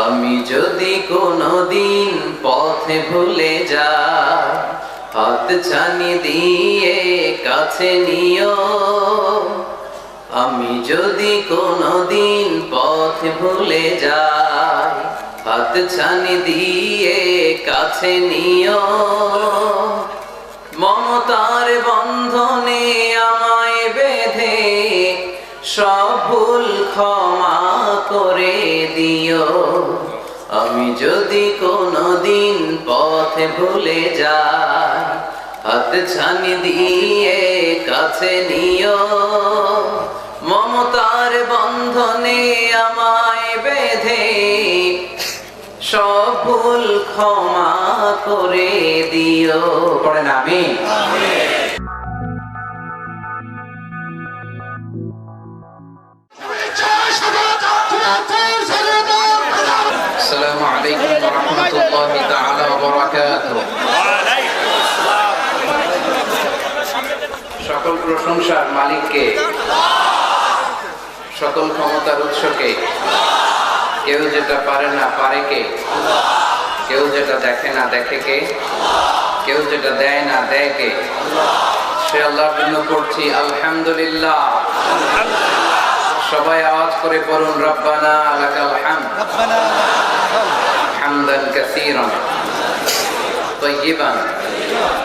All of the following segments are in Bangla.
আমি যদি কোনদিন পথে ভুলে যাই, হাত ছানি দিয়ে কাছে নিও। আমি যদি কোনদিন পথে ভুলে যাই, হাত ছানি দিয়ে কাছে নিও। মমতার বন্ধনে আমায় বেঁধে সব ভুল ক্ষমা করে দিও। আমি যদি কোনদিন পথে ভুলে যাই, হাত ছানি দিয়ে কাছে নিও। মমতার বন্ধনে আমায় বেঁধে সব ভুল ক্ষমা করে দিও। পড়েন আমিন। আসসালামু আলাইকুম ওয়া রাহমাতুল্লাহি তাআলা ওয়া বারাকাতুহু। সকল প্রশংসার মালিককে, সকল ক্ষমতার উৎসকে। কেউ যেটা পারে না পারে কে? কেউ যেটা দেখে না দেখে কে? কেউ যেটা দেয় না দেয় কে? সে আল্লাহর জন্য করছি আলহামদুলিল্লাহ। সবাই আওয়াজ করে পড়ুন, রব্বানা লাকাল হামদ হামদান কাসীরান তাইয়িবান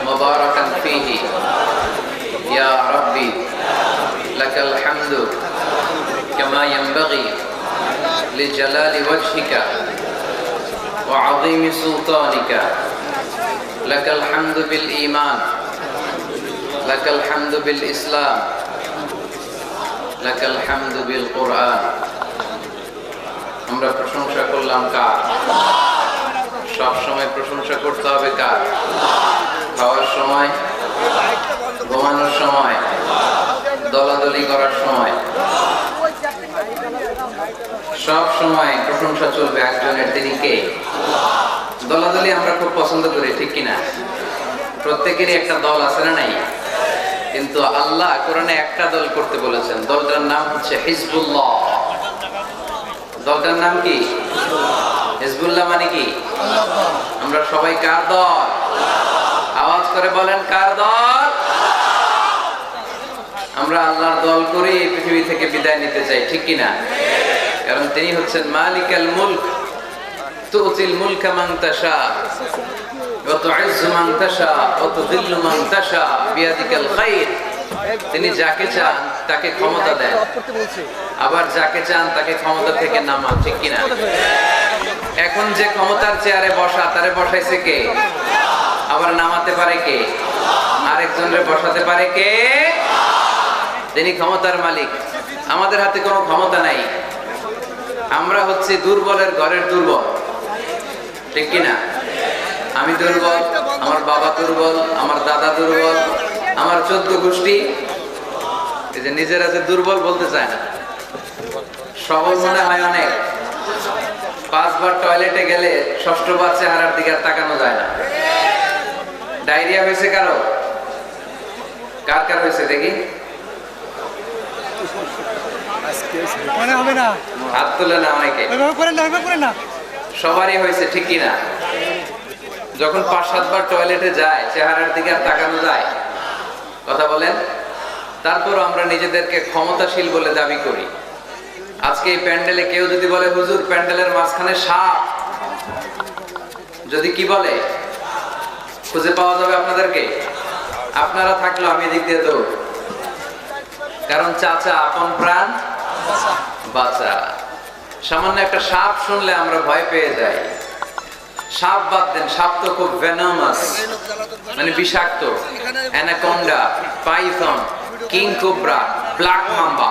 মুবারাকান ফীহি ইয়া রাব্বি লাকাল হামদু কামা ইয়ানবাগি লিজালালি ওয়াজহিকা ওয়া আযীমি সুলতানিকা। লাকাল হামদু বিল ঈমান, লাকাল হামদু বিল ইসলাম, লাকাল হামদু বিল কুরআন। আমরা প্রশংসা করলাম কার? সব সময় প্রশংসা করতে হবে কার? খাওয়ার সময়, ঘুমানোর সময়, দলাদলি করার সময়, সব সময় প্রশংসা চলবে একজনের। তিনি কে? দলাদলি আমরা খুব পছন্দ করি, ঠিক কিনা? প্রত্যেকেরই একটা দল আছে না নাই? কিন্তু আল্লাহ কোরআনে একটা দল করতে বলেছেন। দলটার নাম হচ্ছে হিজবুল্লাহ। দলটার নাম কি? হিজবুল্লাহ মানে কি? আমরা সবাই কার দল? আওয়াজ করে বলেন, কার দল? আমরা আল্লাহর দল করে এই পৃথিবী থেকে বিদায় নিতে চাই, ঠিক কিনা? কারণ তিনি হচ্ছেন মালিকাল মুলক, তুতিল মুলকা মান তাশা ওয়া তুইজ্জু মান তাশা ওয়া তুযিল্লু মান তাশা বিয়াদিকাল খায়র। তিনি যাকে চান তাকে ক্ষমতা দেন, আবার যাকে চান তাকে ক্ষমতা থেকে নামান, ঠিক কিনা? এখন যে ক্ষমতার চেয়ারে বসা, তারে বসাইছে কে? আবার নামাতে পারে কে? আরেকজনের বসাতে পারে কে? তিনি ক্ষমতার মালিক। আমাদের হাতে কোনো ক্ষমতা নাই। আমরা হচ্ছে দুর্বলের ঘরের দুর্বল, ঠিক কিনা? আমি দুর্বল, আমার বাবা দুর্বল, আমার দাদা দুর্বল, আমার 14 গোষ্ঠী এই যে নিজেরা যে দুর্বল বলতে চায় না। সবল মনে হয় অনেক। 5 বার টয়লেটে গেলে 6ষ্ঠ বার চেহারার দিকে আর তাকানো যায় না। ডায়রিয়া হয়েছে কারো? কার কার হয়েছে দেখি? হাত তুলে না অনেকে। সবারই হয়েছে, ঠিক কিনা? যখন 5-7 বার টয়লেটে যায় চেহারার দিকে আর তাকানো যায়? কথা বলেন। তারপর আমরা নিজেদেরকে ক্ষমতাশীল বলে দাবি করি। আজকে এই প্যান্ডেলে কেউ যদি বলে, হুজুর প্যান্ডেলের মাঝখানে সাপ, যদি কি বলে, খুঁজে পাওয়া যাবে আপনাদেরকে? আপনারা থাকলো আমি এদিক দিয়ে দৌড়। কারণ চাচা আপন প্রাণ বাঁচা। সামান্য একটা সাপ শুনলে আমরা ভয় পেয়ে যাই। সাপ বাদ দেন, সাপ তো খুব ভেনামাস, মানে বিষাক্ত। Anaconda, Python, king cobra, black mamba,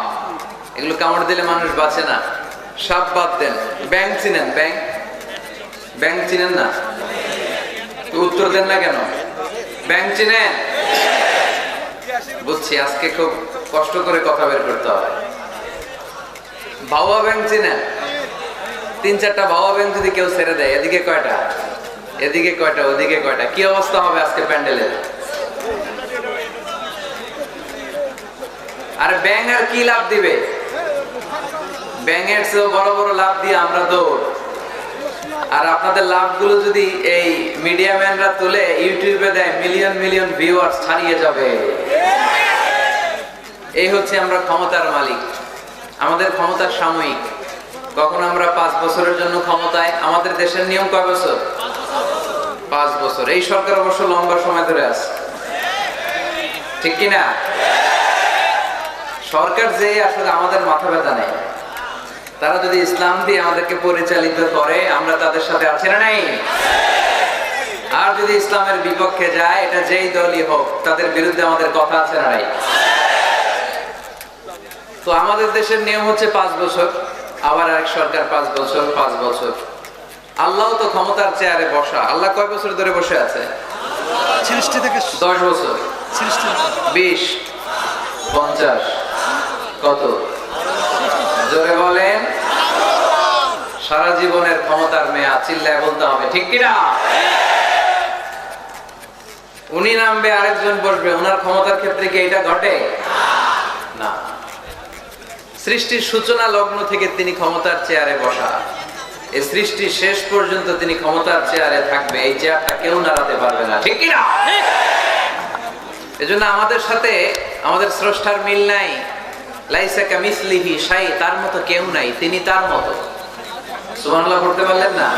এগুলো কামড় দিলে মানুষ বাঁচে না। সাপ বাদ দেন। ব্যাং চিনেন? ব্যাং, ব্যাং চিনেন না? উত্তর দেন না কেন? ব্যাং চিনেন? বুঝছি, আজকে খুব কষ্ট করে কথা বের করতে হবে। ভাওয়া ব্যাং চিনেন? 3-4টা ভাওয়া ব্যাং যদি কেউ ছেড়ে দেয়, এদিকে কয়টা, এদিকে কয়টা, ওদিকে কয়টা, কি অবস্থা হবে আজকে প্যান্ডেলের? আর ব্যাং আর কি লাভ দিবে? ব্যাঙের চেয়েও বড় বড় লাভ দিয়ে আমরা দৌড়। আর আপনাদের লাভগুলো যদি এই মিডিয়াম্যানরা তুলে ইউটিউবে দেয়, মিলিয়ন মিলিয়ন ভিউয়ার্স ছাড়িয়ে যাবে। এই হচ্ছে আমরা ক্ষমতার মালিক। আমাদের ক্ষমতা সাময়িক। কখন আমরা 5 বছরের জন্য ক্ষমতায়। আমাদের দেশের নিয়ম কয় বছর? 5 বছর। এই সরকার অবশ্য লম্বা সময় ধরে আছে, ঠিক কিনা? সরকার যে আসলে আমাদের মাথা ব্যথা নেই। তারা যদি ইসলাম দিয়ে আমাদেরকে পরিচালিত করে, আমরা তাদের সাথে আছি না নাই? আর যদি ইসলামের বিপক্ষে যায়, এটা যেই দলই হোক, তাদের বিরুদ্ধে আমাদের কথা আছে না নাই? তো আমাদের দেশের নিয়ম হচ্ছে 5 বছর, আবার আরেক সরকার 5 বছর 5 বছর। আল্লাহ তো ক্ষমতার চেয়ারে বসা। আল্লাহ কয় বছর ধরে বসে আছে? 10 বছর, 20, 50, কত? জোরে বলেন। সারা জীবনের ক্ষমতার মেয়া, চিল্লায় বলতে হবে, ঠিক কিনা? উনি নামবে, আরেকজন বসবে, ওনার ক্ষমতার ক্ষেত্রে কি এটা ঘটে? না। সৃষ্টির সূচনা লগ্ন থেকে তিনি ক্ষমতার চেয়ারে বসা। এই সৃষ্টির শেষ পর্যন্ত তিনি ক্ষমতার চেয়ারে থাকবে। এই চেয়ারটা কেউ নাড়াতে পারবে না, ঠিক কিনা? এজন্য আমাদের সাথে আমাদের স্রষ্টার মিল নাই। লাইসা কামিসলিহি শাই, তার মতো কেউ নাই, তিনি তার মতো। সুবহানাল্লাহ পড়তে পারলেন না?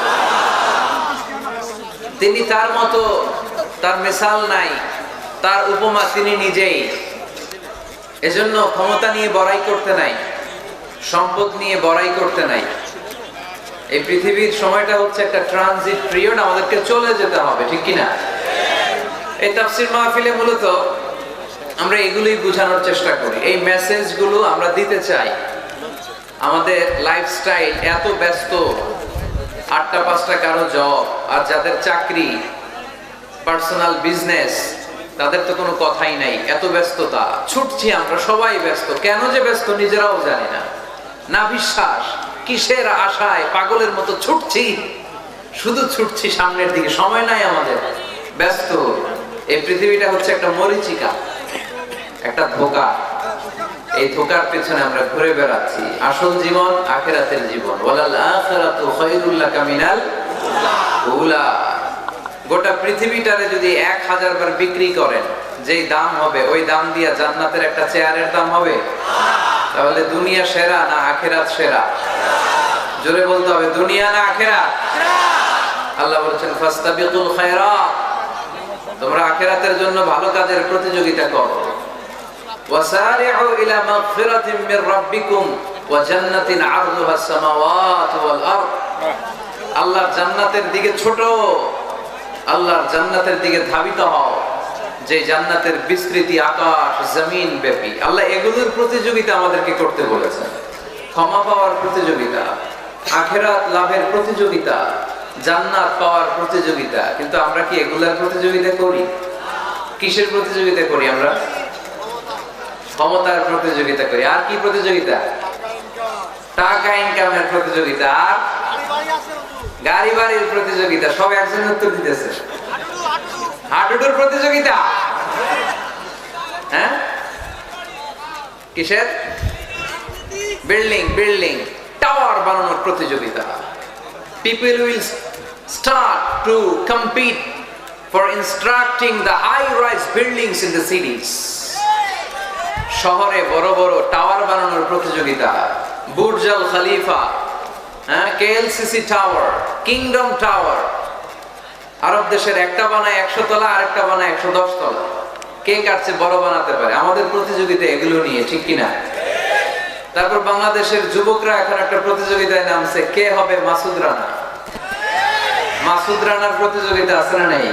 তিনি তার মতো, তার মিসাল নাই, তার উপমা তিনি নিজেই। এজন্য ক্ষমতা নিয়ে বড়াই করতে নাই, সম্পদ নিয়ে বড়াই করতে নাই। এই পৃথিবীর সময়টা হচ্ছে একটা ট্রানজিট পিরিয়ড, আমাদেরকে চলে যেতে হবে, ঠিক কিনা? এই তাফসীর মাহফিলে মূলত আমরা এগুলোই বোঝানোর চেষ্টা করি। এই মেসেজগুলো আমরা দিতে চাই। আমাদের লাইফস্টাইল এত ব্যস্ত, 8টা 5টা কারো জব, আর যাদের চাকরি, পার্সোনাল বিজনেস, তাদের তো কোনো কথাই নাই। এত ব্যস্ততা, ছুটছি আমরা, সবাই ব্যস্ত। কেন যে ব্যস্ত নিজেরাও জানি না। না বিশ্বাস, কিসের আশায় পাগলের মতো ছুটছি, শুধু ছুটছি সামনের দিকে, সময় নাই আমাদের, ব্যস্ত। এই পৃথিবীটা হচ্ছে একটা মরীচিকা, একটা ধোঁকা। এই ধোঁকার পেছনে আমরা ঘুরে বেড়াচ্ছি। আসল জীবন আখিরাতের জীবন। ওয়ালাল আখিরাতু খায়রুল লাকা মিনাল উলা। গোটা পৃথিবীটারে যদি 1000 বার বিক্রি করেন, যেই দাম হবে, ওই দাম দিয়া জান্নাতের একটা চেয়ারের দাম হবে? তাহলে দুনিয়া সেরা না আখিরাত সেরা? জোরে বলতে হবে, দুনিয়া না আখিরাত? আল্লাহ বলেছেন ফাস্তাবিকুল খায়রাত, তোমরা আখিরাতের জন্য ভালো কাজের প্রতিযোগিতা করো। ওয়াসারি'উ ইলা মাগফিরাতিন মির রাব্বিকুম ওয়া জান্নাতিন 'আরদুহা আস-সামাওয়াতু ওয়াল আরদ। আল্লাহর জান্নাতের দিকে ছোট, আল্লাহর জান্নাতের দিকে ধাবিত হও, যে জান্নাতের বিস্তৃতি আকাশ জমিন ব্যাপী। আল্লাহ এগুলোর প্রতিযোগিতা আমাদেরকে করতে বলেছেন। ক্ষমা পাওয়ার প্রতিযোগিতা, আখিরাত লাভের প্রতিযোগিতা, জান্নাত পাওয়ার প্রতিযোগিতা। কিন্তু আমরা কি এগুলার প্রতিযোগিতা করি? কিসের প্রতিযোগিতা করি আমরা? ক্ষমতার প্রতিযোগিতা করি। আর কি প্রতিযোগিতা? টাকা ইনকামের প্রতিযোগিতা, আর গাড়ি বাড়ির প্রতিযোগিতা। সব একজন উত্তর দিতেছে। হাডুডুর প্রতিযোগিতা। হ্যাঁ, কিসের? বিল্ডিং বিল্ডিং টাওয়ার বানানোর প্রতিযোগিতা। People will start to compete for constructing the high-rise buildings in the cities. শহরে বড় বড় টাওয়ার বানানোর প্রতিযোগিতা। বুর্জ আল খলিফা, KLCC টাওয়ার, কিংডম টাওয়ার। আরব দেশের একটা বানায় 100 তলা, আরেকটা বানায় 110 তলা। কে কার চেয়ে বড় বানাতে পারে? আমাদের প্রতিযোগিতা এগুলো নিয়ে, ঠিক কিনা? তারপর বাংলাদেশের যুবকরা এখন একটা প্রতিযোগিতায় নামছে, কে হবে মাসুদ রানা। মাসুদ রানার প্রতিযোগিতা আছে না নাই?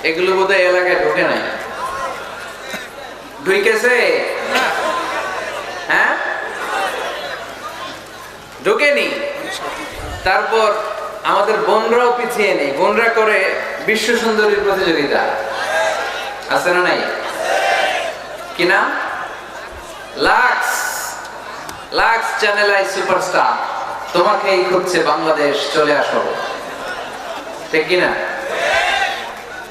এগুলো বোধহয় এলাকায় ঢোকে নাই। ঢুকেছে? হ্যাঁ, ঢোকেনি। তারপর আমাদের বোনরাও পিছিয়ে নেই। বোনরা করে বিশ্ব সুন্দরীর প্রতিযোগিতা, আছে না নাই? কি নাম? Lux. Lux Channel i superstar. তোমাকেই খুঁজছে বাংলাদেশ, চলে আসো, ঠিক কিনা?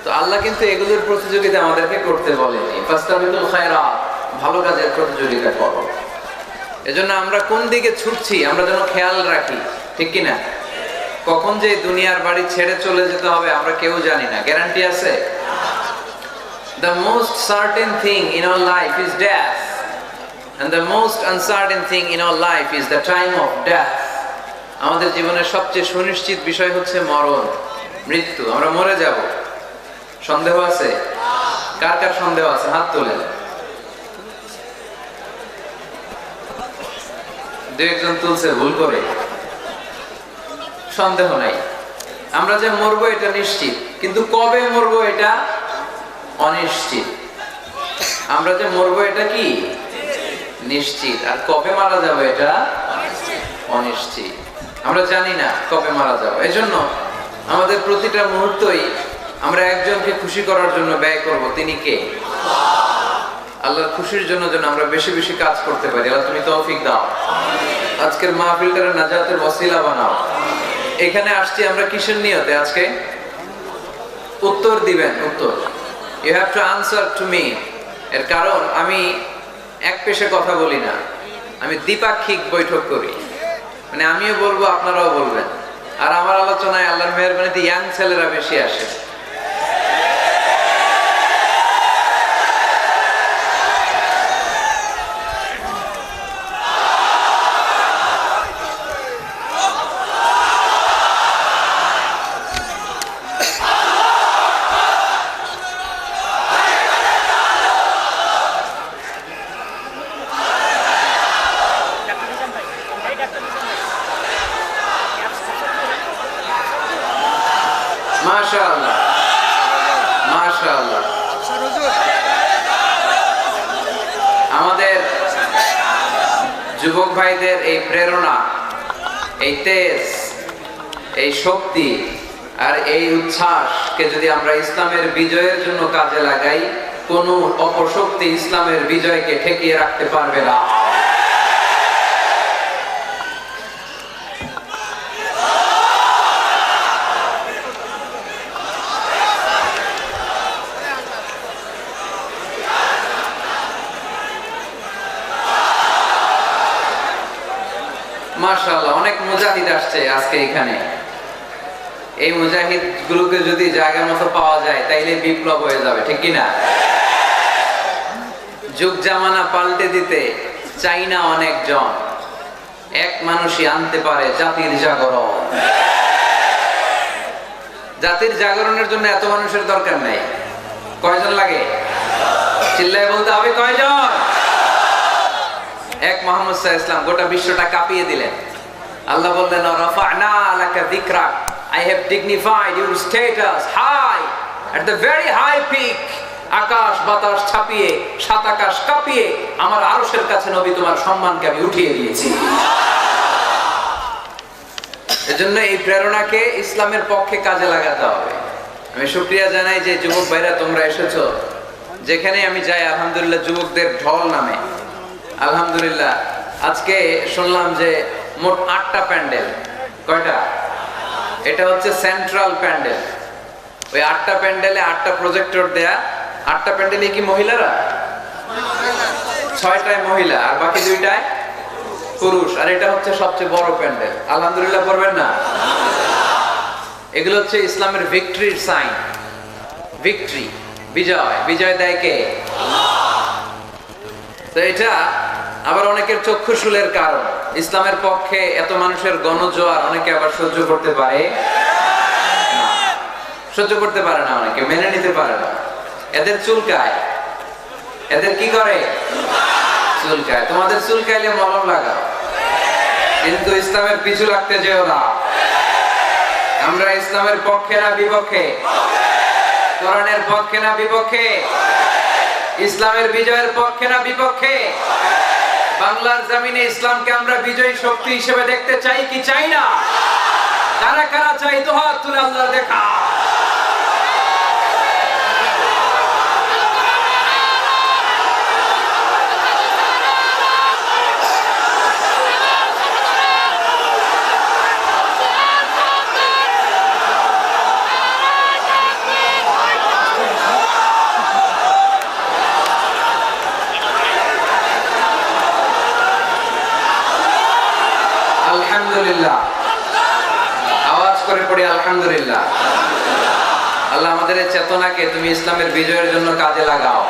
তো আল্লাহ কিন্তু এগুলোর প্রতিযোগিতা আমাদেরকে করতে বলেনি। ফাস্তাবিকুল খায়রাত, ভালো কাজের প্রতিযোগিতা করো। এজন্য আমরা কোন দিকে ছুটছি আমরা যেন খেয়াল রাখি, ঠিক কিনা? কখন যে দুনিয়ার বাড়ি ছেড়ে চলে যেতে হবে আমরা কেউ জানি না, গ্যারান্টি আছে? The most certain thing in our life is death, and the most uncertain thing in our life is the time of death. আমাদের জীবনের সবচেয়ে সুনিশ্চিত বিষয় হচ্ছে মরণ, মৃত্যু। আমরা মরে যাব। সন্দেহ আছে? কার কার সন্দেহ আছে হাত তোলেন। দু একজন তুলছে ভুল করে। সন্দেহ নাই, আমরা যে মরবো এটা নিশ্চিত, কিন্তু কবে মরবো এটা অনিশ্চিত। আমরা যে মরবো এটা কি নিশ্চিত, আর কবে মারা যাবে এটা অনিশ্চিত। আমরা জানি না কবে মারা যাবো। এজন্য আমাদের প্রতিটা মুহূর্তই আমরা একজনকে খুশি করার জন্য ব্যয় করব। তিনি কে? আল্লাহর খুশির জন্য যেন আমরা বেশি বেশি কাজ করতে পারি। আল্লাহ তুমি তৌফিক দাও। আজকের মাহফিলটারে নাজাতের ওসিলা বানাও। এখানে আসছি আমরা কিসের নিয়তে? আজকে উত্তর দিবেন, উত্তর। You have to answer to me. এর কারণ আমি এক পেশে কথা বলি না, আমি দ্বিপাক্ষিক বৈঠক করি। মানে আমিও বলবো, আপনারাও বলবেন। আর আমার আলোচনায় আল্লাহর মেহেরবানিতে ইয়াং ছেলেরা বেশি আসে। মাশাআল্লাহ, মাশাআল্লাহ। আমাদের যুবক ভাইদের এই প্রেরণা, এই তেজ, এই শক্তি আর এই উচ্ছ্বাসকে যদি আমরা ইসলামের বিজয়ের জন্য কাজে লাগাই, কোনো অপশক্তি ইসলামের বিজয়কে ঠেকিয়ে রাখতে পারবে না। মাশাআল্লাহ, অনেক মুজাহিদ আসছে আজকে এখানে। এই মুজাহিদ গুলোকে যদি জায়গা মতো পাওয়া যায় তাইলে বিপ্লব হয়ে যাবে, ঠিক কি না? যুগ জামানা পাল্টে দিতে চাই না অনেকজন, এক মানুষই আনতে পারে জাতির জাগরণ। জাতির জাগরণের জন্য এত মানুষের দরকার নাই। কয়জন লাগে? চিল্লায় বলতে হবে কয়জন? এক মুহাম্মদ সাল্লাল্লাহু আলাইহি ওয়াসাল্লাম গোটা বিশ্বটা কাঁপিয়ে দিলেন। আল্লাহ বললেন, রাফা'না লাকা যিকরাক, I have dignified your status high at the very high peak. আকাশ বাতাস ছাপিয়ে, সাত আকাশ কাঁপিয়ে আমার আরশের কাছে নবী তোমার সম্মানকে আমি উঠিয়ে দিয়েছি। এজন্য এই প্রেরণাকে ইসলামের পক্ষে কাজে লাগাতে হবে। আমি শুকরিয়া জানাই যে যুবক ভাইরা তোমরা এসেছো। যেখানে আমি যাই আলহামদুলিল্লাহ যুবকদের ঢল নামে। আলহামদুলিল্লাহ আজকে শুনলাম যে মোট 8টা প্যান্ডেল। কয়টা? এটা হচ্ছে সেন্ট্রাল প্যান্ডেল। ওই 8টা প্যান্ডেলে 8টা প্রজেক্টর দেয়া। 8টা প্যান্ডেলে কি মহিলারা? 6টায় মহিলা আর বাকি 2টায় পুরুষ। আর এটা হচ্ছে সবচেয়ে বড় প্যান্ডেল। আলহামদুলিল্লাহ পড়বেন না? এগুলো হচ্ছে ইসলামের ভিক্টরির সাইন। ভিক্টরি, বিজয়। বিজয় দেয় কে? তো এটা আবার অনেকের চক্ষুশূলের কারণ। ইসলামের পক্ষে এত মানুষের গণজোয়ার অনেকে আবার সহ্য করতে পারে না, সহ্য করতে পারে না, অনেকে মেনে নিতে পারে না। এদের চুলকায়। এদের কি করে? চুলকায়। তোমাদের চুলকাইলে মলম লাগাও, কিন্তু ইসলামের পিছু লাগতে যেও না। আমরা ইসলামের পক্ষে না বিপক্ষে? কোরআনের পক্ষে না বিপক্ষে? ইসলামের বিজয়ের পক্ষে না বিপক্ষে? বাংলার জমিনে ইসলামকে আমরা বিজয়ী শক্তি হিসেবে দেখতে চাই কি চাই না? কারা কারা চাই তো হাত তুলে আল্লাহ দেখা। আলহামদুলিল্লাহ। আওয়াজ করে পড়ি আলহামদুলিল্লাহ। আল্লাহ আমাদের এই চেতনাকে তুমি ইসলামের বিজয়ের জন্য কাজে লাগাও।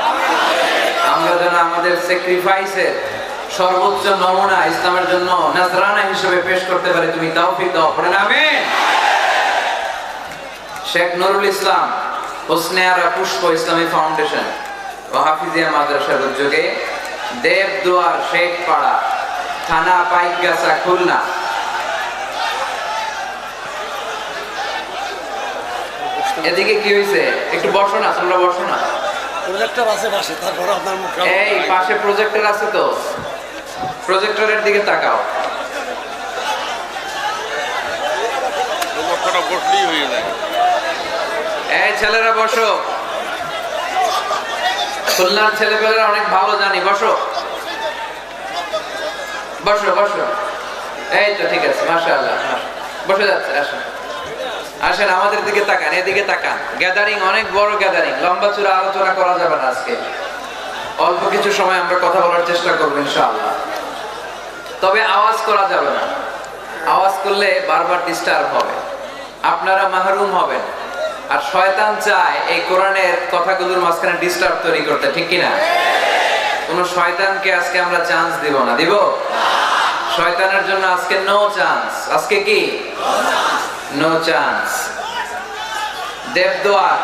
আমরা যেন আমাদের স্যাক্রিফাইসের সর্বোচ্চ নমুনা ইসলামের জন্য নাজরানা হিসেবে পেশ করতে পারি, তুমি তৌফিক দাও, পড়েন আমিন। শেখ নুরুল ইসলাম হোসনে আরা পুষ্প ইসলামী ফাউন্ডেশন ও হাফিজিয়া মাদ্রাসার উদ্যোগে দেবদুয়ার শেখপাড়া, থানা পাইকগাছা, খুলনা এদিকে কি হয়েছে? একটু বসো না, তোমরা বসো না। প্রজেক্টর আছে পাশে, তারপর আপনার মুখ এই পাশে প্রজেক্টর আছে তো, প্রজেক্টরের দিকে তাকাও। বসলেই হয়ে যায়। এই ছেলেরা বসো, খুলনার ছেলেপেলেরা অনেক ভালো জানি, বসো বসো বসো। এই তো ঠিক আছে, মাশাআল্লাহ, বসে যাচ্ছে। আসেন আসেন, আমাদের দিকে তাকান, এদিকে তাকান। গ্যাদারিং অনেক বড় গ্যাদারিং, লম্বা চূড়া আলোচনা করা যাবে না আজকে, অল্প কিছু সময় আমরা কথা বলার চেষ্টা করবো ইনশাআল্লাহ। তবে আওয়াজ করা যাবে না, আওয়াজ করলে বারবার ডিস্টার্ব হবে, আপনারা মাহরুম হবেন। আর শয়তান চায় এই কোরআনের কথাগুলোর মাঝখানে ডিস্টার্ব তৈরি করতে, ঠিক কিনা? কোন শয়তানকে আজকে আমরা চান্স দিব না, দিব? শয়তানের জন্য আজকে নো চান্স। আজকে কি নো চান্স। দেবদুয়ার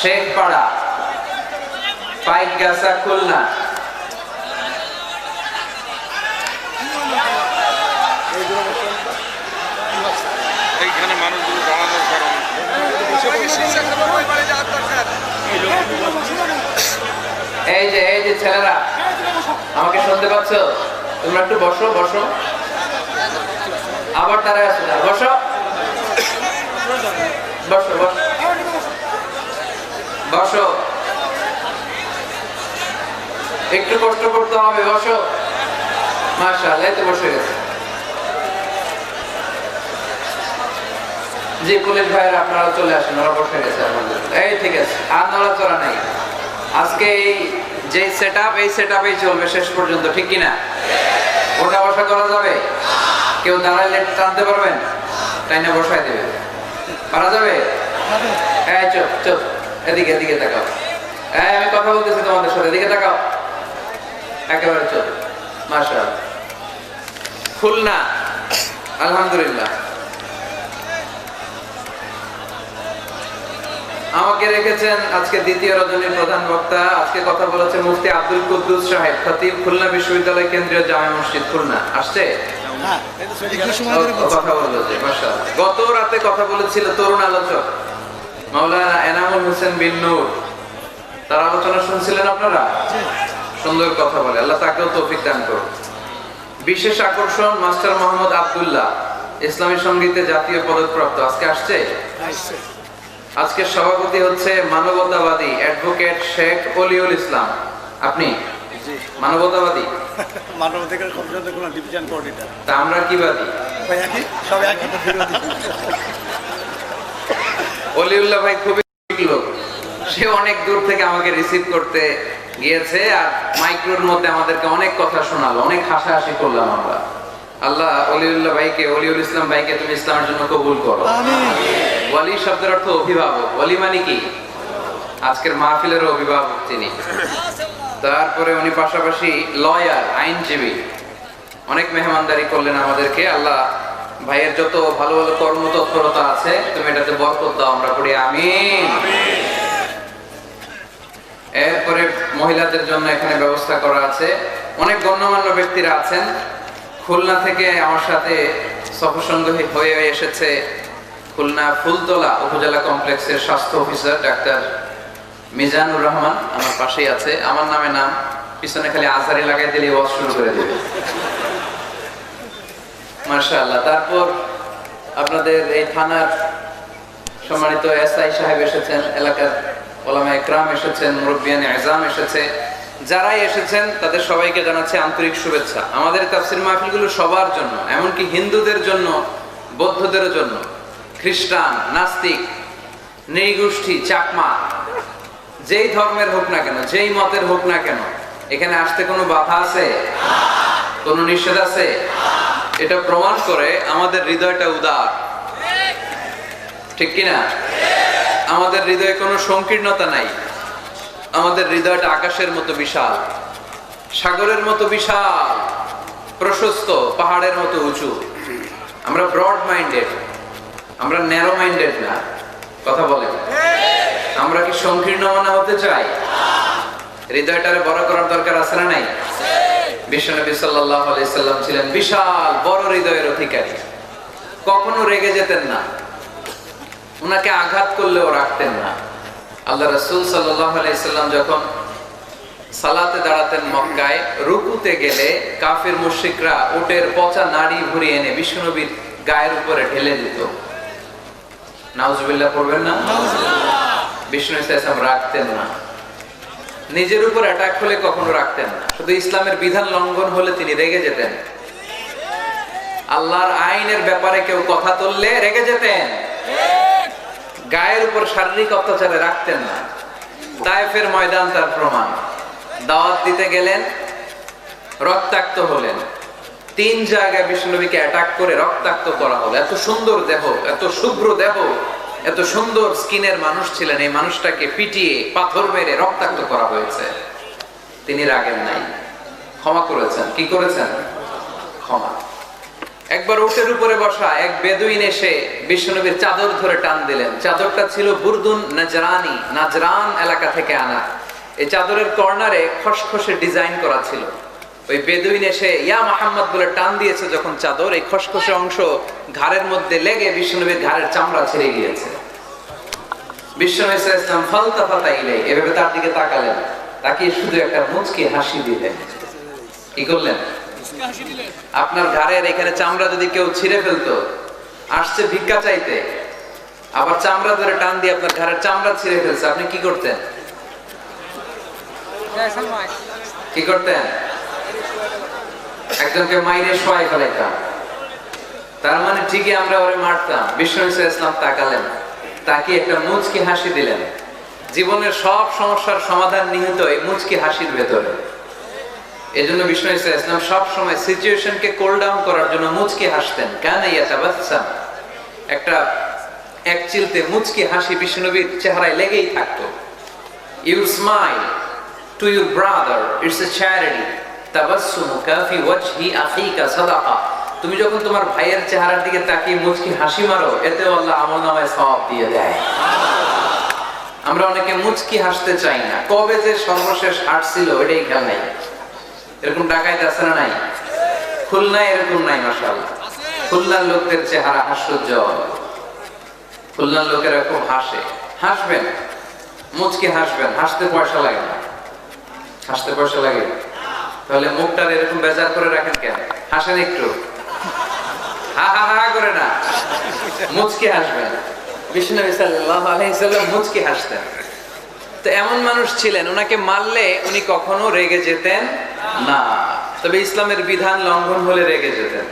শেখপাড়া পাইকগাছা, খুলনা। এইখানে মানুষগুলো দাঁড়ানোর কারণে এই যে ছেলেরা, আমাকে শুনতে পাচ্ছ? তোমরা একটু বসো বসো, আবার তারা আসো না, বসো বসো বসো বসো, একটু কষ্ট করতে হবে, বসো। মাশাআল্লাহ, এই তো বসে গেছে। জি পুলিশ ভাইয়ের আপনারা চলে আসেন, ওরা বসে গেছে আমাদের। এই ঠিক আছে, আর নড়াচড়া নাই। আজকে এই যে সেটআপ, এই সেটআপেই চলবে শেষ পর্যন্ত, ঠিক কিনা? ওটা বসা করা যাবে? কেউ দাঁড়াইলে টানতে পারবেন? টাইনে বসাই দেবে, পারা যাবে? এই চুপ চুপ, এদিকে এদিকে তাকাও। আমি কথা বলতেছি তোমাদের সাথে, এদিকে তাকাও, একেবারে চুপ। মাশাআল্লাহ, খুলনা আলহামদুলিল্লাহ। আমাকে রেখেছেন আজকে দ্বিতীয় রজনীর প্রধান বক্তা। আজকে কথা বলেছে মুফতি আব্দুল কুদ্দুস সাহেব, খতিব, খুলনা বিশ্ববিদ্যালয় কেন্দ্রীয় জামে মসজিদ, খুলনা। আসছে? কথা বললো যে মাশাআল্লাহ। গত রাতে কথা বলেছিল তরুণ আলোচক মাওলানা এনামুল হোসেন বিন নূর, তার আলোচনা শুনছিলেন আপনারা? সুন্দর কথা বলে, আল্লাহ তাকেও তৌফিক দান করুন। বিশেষ আকর্ষণ মাস্টার মোহাম্মদ আব্দুল্লাহ, ইসলামী সঙ্গীতে জাতীয় পদকপ্রাপ্ত, আজকে আসছে। আজকের সভাপতি হচ্ছে মানবতাবাদী অ্যাডভোকেট শেখ অলিউল ইসলাম। আপনি মানবতাবাদী? মানবতার কোনো ডিভিশন কোঅর্ডিনেটর। তা আমরা কি বাদী? সব একই। অলিউল্লাহ ভাই খুবই লোক, সে অনেক দূর থেকে আমাকে রিসিভ করতে গিয়েছে, আর মাইক্রোর মধ্যে আমাদেরকে অনেক কথা শোনালো, অনেক হাসাহাসি করলাম আমরা। আল্লাহ অলিউল্লাহ ভাইকে, অলিউল ইসলাম ভাইকে তুমি ইসলামের জন্য কবুল করো। ওয়ালি শব্দের অর্থ অভিভাবক, ওয়ালি মানে কি? আজকের মাহফিলের অভিভাবক তিনি। তারপরে উনি পাশাপাশি লয়ার, আইনজীবী, অনেক মেহমানদারি করলেন আমাদেরকে। আল্লাহ ভাইয়ের যত ভালো ভালো কর্মতৎপরতা আছে তুমি এটাতে বরকত দাও, আমরা পড়ি আমিন। এরপরে মহিলাদের জন্য এখানে ব্যবস্থা করা আছে, অনেক গণ্যমান্য ব্যক্তিরা আছেন। খুলনা থেকে আমার সাথে সফরসঙ্গী হয়ে এসেছে খুলনা ফুলতলা উপজেলা কমপ্লেক্সের স্বাস্থ্য অফিসার ডাক্তার মিজানুর রহমান, আমার পাশেই আছে। আমার নামে নাম, পিছনে খালি আজারি লাগাই দিলে ওয়াজ শুরু করে দেবে। মাশাআল্লাহ। তারপর আপনাদের এই থানার সম্মানিত এসআই সাহেব এসেছেন, এলাকার ওলামা ইকরাম এসেছেন, মুরব্বিয়ানে আযম এসেছে। যারাই এসেছেন তাদের সবাইকে জানাচ্ছি আন্তরিক শুভেচ্ছা। আমাদের তাফসীর মাহফিলগুলো সবার জন্য, এমনকি হিন্দুদের জন্য, বৌদ্ধদের জন্য, খ্রিস্টান, নাস্তিক, নৃগোষ্ঠী, চাকমা, যেই ধর্মের হোক না কেন, যেই মতের হোক না কেন, এখানে আসতে কোনো বাধা আছে? কোনো নিষেধ আছে? এটা প্রমাণ করে আমাদের হৃদয়টা উদার। ঠিক কিনা? আমাদের হৃদয়ে কোনো সংকীর্ণতা নাই, আমাদের হৃদয়টা আকাশের মতো বিশাল, সাগরের মতো বিশাল, প্রশস্ত, পাহাড়ের মতো উঁচু। আমরা ব্রড মাইন্ডেড, আমরা ন্যারো মাইন্ডেড না। কথা বলেন, আমরা কি সংকীর্ণ মনা হতে চাই? হৃদয়টারে বড় করার দরকার আছে না নাই? বিশ্বনবী সাল্লাল্লাহু আলাইহি সাল্লাম ছিলেন বিশাল বড় হৃদয়ের অধিকারী, কখনো রেগে যেতেন না, উনাকে আঘাত করলেও রাখতেন না। আল্লাহ রাসূল সাল্লাল্লাহু আলাইহি সাল্লাম যখন সালাতে দাঁড়াতেন মক্কায়, রুকুতে গেলে কাফির মুশরিকরা উটের পচা নাড়ি ভুড়ি এনে বিশ্বনবীর গায়ের উপরে ঢেলে দিত। নাউজুবিল্লাহ পড়বেন না? বিশ্বনবী সাল্লাল্লাহু আলাইহি সাল্লাম রাখতেন না, নিজের উপর অ্যাটাক হলে কখনো রাখতেন না। শুধু ইসলামের বিধান লঙ্ঘন হলে তিনি রেগে যেতেন। আল্লাহর আইনের ব্যাপারে কেউ কথা তুললে রেগে যেতেন। গায়ের উপর শারীরিক অত্যাচারে রাখতেন না। তায়েফের ময়দান তার প্রমাণ। দাওয়াত দিতে গেলেন, রক্তাক্ত হলেন। 3 জায়গায় বিশ্বনবীকে অ্যাটাক করে রক্তাক্ত করা হলো। এত সুন্দর দেহ, এত শুভ্র দেহ, এত সুন্দর স্কিনের মানুষ ছিলেন, এই মানুষটাকে পিটিয়ে পাথর মেরে রক্তাক্ত করা হয়েছে। তিনি রাগেন নাই, ক্ষমা করেছেন। কি করেছেন? ক্ষমা। একবার উটের উপরে বসা এক বেদুইন এসে বিশ্বনবীর চাদর ধরে টান দিলেন। চাদরটা ছিল বুরদুন নাজরানি, নাজরান এলাকা থেকে আনা। এই চাদরের কর্নারে খসখসে ডিজাইন করা ছিল। ওই বেদুইন এসে ইয়া মুহাম্মদ বলে টান দিয়েছে যখন চাদর, এই খসখসে অংশ ঘাড়ের মধ্যে লেগে বিশ্বনবীর ঘাড়ের চামড়া ছিঁড়ে গিয়েছে। বিশ্বনবী সাল্লাল্লাহু আলাইহি ওয়াসাল্লাম ফালতাফাতা ইলাই, এভাবে তার দিকে তাকালেন, তাকিয়ে শুধু একটা মুচকি হাসি দিলেন। কি করলেন? আপনার ঘাড়ের এখানে চামড়া যদি কেউ ছিঁড়ে ফেলতো, আসছে ভিক্ষা চাইতে, আবার চামড়া ধরে টান দিয়ে আপনার ঘাড়ের চামড়া ছিঁড়ে ফেলছে, আপনি কি করতেন? কি করতেন? একজনকে মাইরে শোয়াই ফেলাইতাম। তার মানে ঠিকই আমরা ওরে মারতাম। বিশ্বনবী সাল্লাল্লাহু আলাইহি ওয়াসাল্লাম তাকালেন, তাকিয়ে একটা মুচকি হাসি দিলেন। জীবনের সব সমস্যার সমাধান নিহিত এই মুচকি হাসির ভেতরে। এজন্য বিশ্বনবী সাল্লাল্লাহু আলাইহি ওয়াসাল্লাম সব সময় সিচুয়েশনকে কুল ডাউন করার জন্য মুচকি হাসতেন। কানা ইয়াতাবাসসাম, একটা এক চিলতে মুচকি হাসি বিশ্বনবীর চেহারায় লেগেই থাকতো। You smile to your brother, it's a charity. তাবাসসুমুকা ফি ওয়াজহি আখিকা সাদাকা। তুমি যখন তোমার ভাইয়ের চেহারার দিকে তাকিয়ে মুচকি হাসি মারো, এতে আল্লাহ আমলনামায় সওয়াব দিয়ে দেয়। আমরা অনেকে মুচকি হাসতে চাই না। কবে যে সর্বশেষ হাসছিল এটাই খেয়াল নাই। এরকম ডাকাইত আছে না নাই? খুলনায় এরকম নাই মাশাআল্লাহ। খুলনার লোকদের চেহারা হাস্যোজ্জ্বল। খুলনার লোকেরা খুব হাসে। হাসবেন, মুচকি হাসবেন, হাসতে পয়সা লাগে না। হাসতে পয়সা লাগে? তাহলে মুখটার এরকম বেজার করে রাখেন কেন? হাসেন একটু, হা হা হা করে না, মুচকি হাসবেন। বিশ্বনবী সাল্লাল্লাহু আলাইহি ওয়াসাল্লাম মুচকি হাসতেন। তো এমন মানুষ ছিলেন, ওনাকে মারলে উনি কখনো রেগে যেতেন না, তবে ইসলামের বিধান লঙ্ঘন হলে রেগে যেতেন।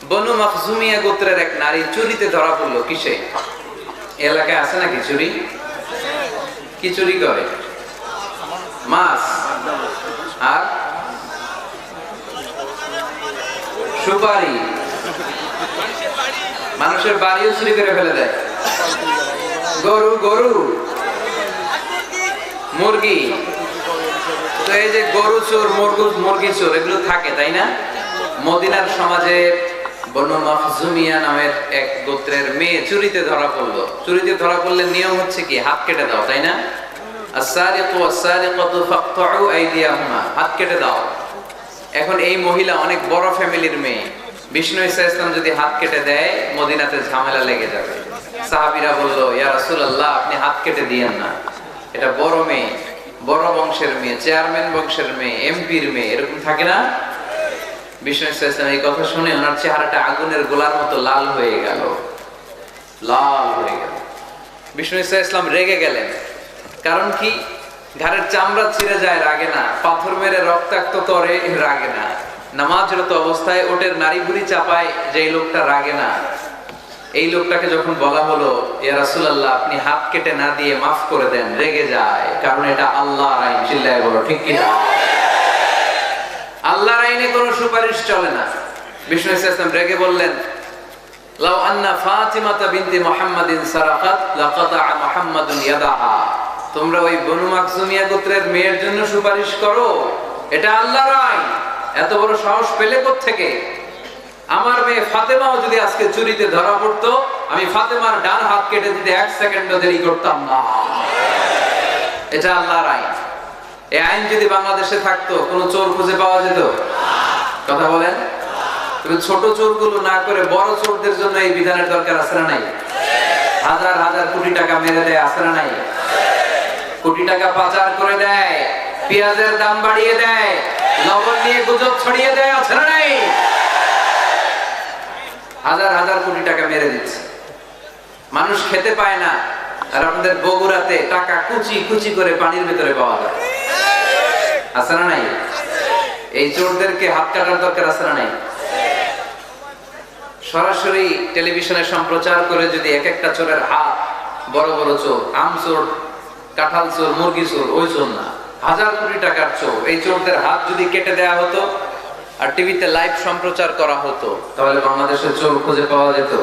বনু মাখজুমিয়া গোত্রের এক নারী চুরিতে ধরা পড়লো। কিসে? এলাকায় আছে নাকি চুরি? কি চুরি করে? মাছ আর সুপারি। মানুষের বাড়িও চুরি করে ফেলে দেয়। গরু, গরু, মুরগি। তো এই যে গরু চোর, মুরগি চোর, এগুলো থাকে, তাই না? মদিনার সমাজে বনু মাখজুমিয়া নামের এক গোত্রের মেয়ে চুরিতে ধরা পড়লো। চুরিতে ধরা পড়লে নিয়ম হচ্ছে কি? হাত কেটে দাও, তাই না? আস-সারিকু ওয়াস-সারিকাতু ফাকতাউ আইদিয়াহুমা, হাত কেটে দাও। এখন এই মহিলা অনেক বড় ফ্যামিলির মেয়ে। বিষ্ণু ঈসা ইসলাম যদি হাত কেটে দেয়, মদিনাতে ঝামেলা লেগে যাবে। সাহাবীরা বলল, ইয়া রাসূলুল্লাহ, আপনি হাত কেটে দিয়েন না, এটা বড় মেয়ে, বড় বংশের মেয়ে, চেয়ারম্যান বংশের মেয়ে, এমপির মেয়ে, এরকম থাকে না? বিষ্ণু ঈসা ইসলাম এই কথা শুনে ওনার চেহারাটা আগুনের গোলার মতো লাল হয়ে গেল, লাল হয়ে গেল। বিষ্ণু ঈসা ইসলাম রেগে গেলেন। কারণ কি? ঘাড়ের চামড়া ছিঁড়ে যায়, রাগে না। পাথর মেরে রক্তাক্ত করে, রাগে না। নামাজরত অবস্থায় ওটের নাড়ি ভুড়ি চাপায় যে লোকটা, রাগে না। এই লোকটাকে যখন বলা হলো, ইয়া রাসূলুল্লাহ, আপনি হাত কেটে না দিয়ে মাফ করে দেন, রেগে যায়। কারণ এটা আল্লাহর আইন। চিল্লায় বলো ঠিক কি না? আল্লাহর আইনে কোনো সুপারিশ চলে না। বিষ্ণু ইসলাম রেগে বললেন, লাউ আন্না ফাতিমাতা বিনতি মুহাম্মাদিন সারাকাত লাকাতা মুহাম্মাদুন ইয়াদাহা, তোমরা ওই বনু মাখজুমিয়া গোত্রের মেয়ের জন্য সুপারিশ করো, এটা আল্লাহর আইন। এত বড় সাহস পেলে কোত্থেকে? আমার মেয়ে ফাতেমাও যদি আজকে চুরিতে ধরা পড়তো, আমি ফাতেমার ডান হাত কেটে দিতে 1 সেকেন্ডও দেরি করতাম না। এটা আল্লাহর আইন। এই আইন যদি বাংলাদেশে থাকতো, কোনো চোর খুঁজে পাওয়া যেত? কথা বলেন। তুমি ছোট চোরগুলো না করে বড় চোরদের জন্য এই বিধানের দরকার আছে না নাই? হাজার হাজার কোটি টাকা মেরে দেয়, আছে না নাই? কোটি টাকা পাচার করে দেয়, পেঁয়াজের দাম বাড়িয়ে দেয়, লবণ নিয়ে গুজব ছড়িয়ে দেয়, আছে না নাই? হাজার হাজার কোটি টাকা মেরে দিচ্ছে, মানুষ খেতে পায় না। আর আপনাদের বগুড়াতে টাকা কুচি কুচি করে পানির ভিতরে পাওয়া যায়, আছে না নাই? এই চোরদেরকে হাত কাটার দরকার আছে না নাই? সরাসরি টেলিভিশনে সম্প্রচার করে যদি এক একটা চোরের হাত, বড় বড় চোর, আম চোর, কাঁঠাল চোর, মুরগি চোর, ওই চোর না, হাজার কোটি টাকার চোর, এই চোরদের হাত যদি কেটে দেয়া হতো আর টিভিতে লাইভ সম্প্রচার করা হতো, তাহলে বাংলাদেশের চোর খুঁজে পাওয়া যেত?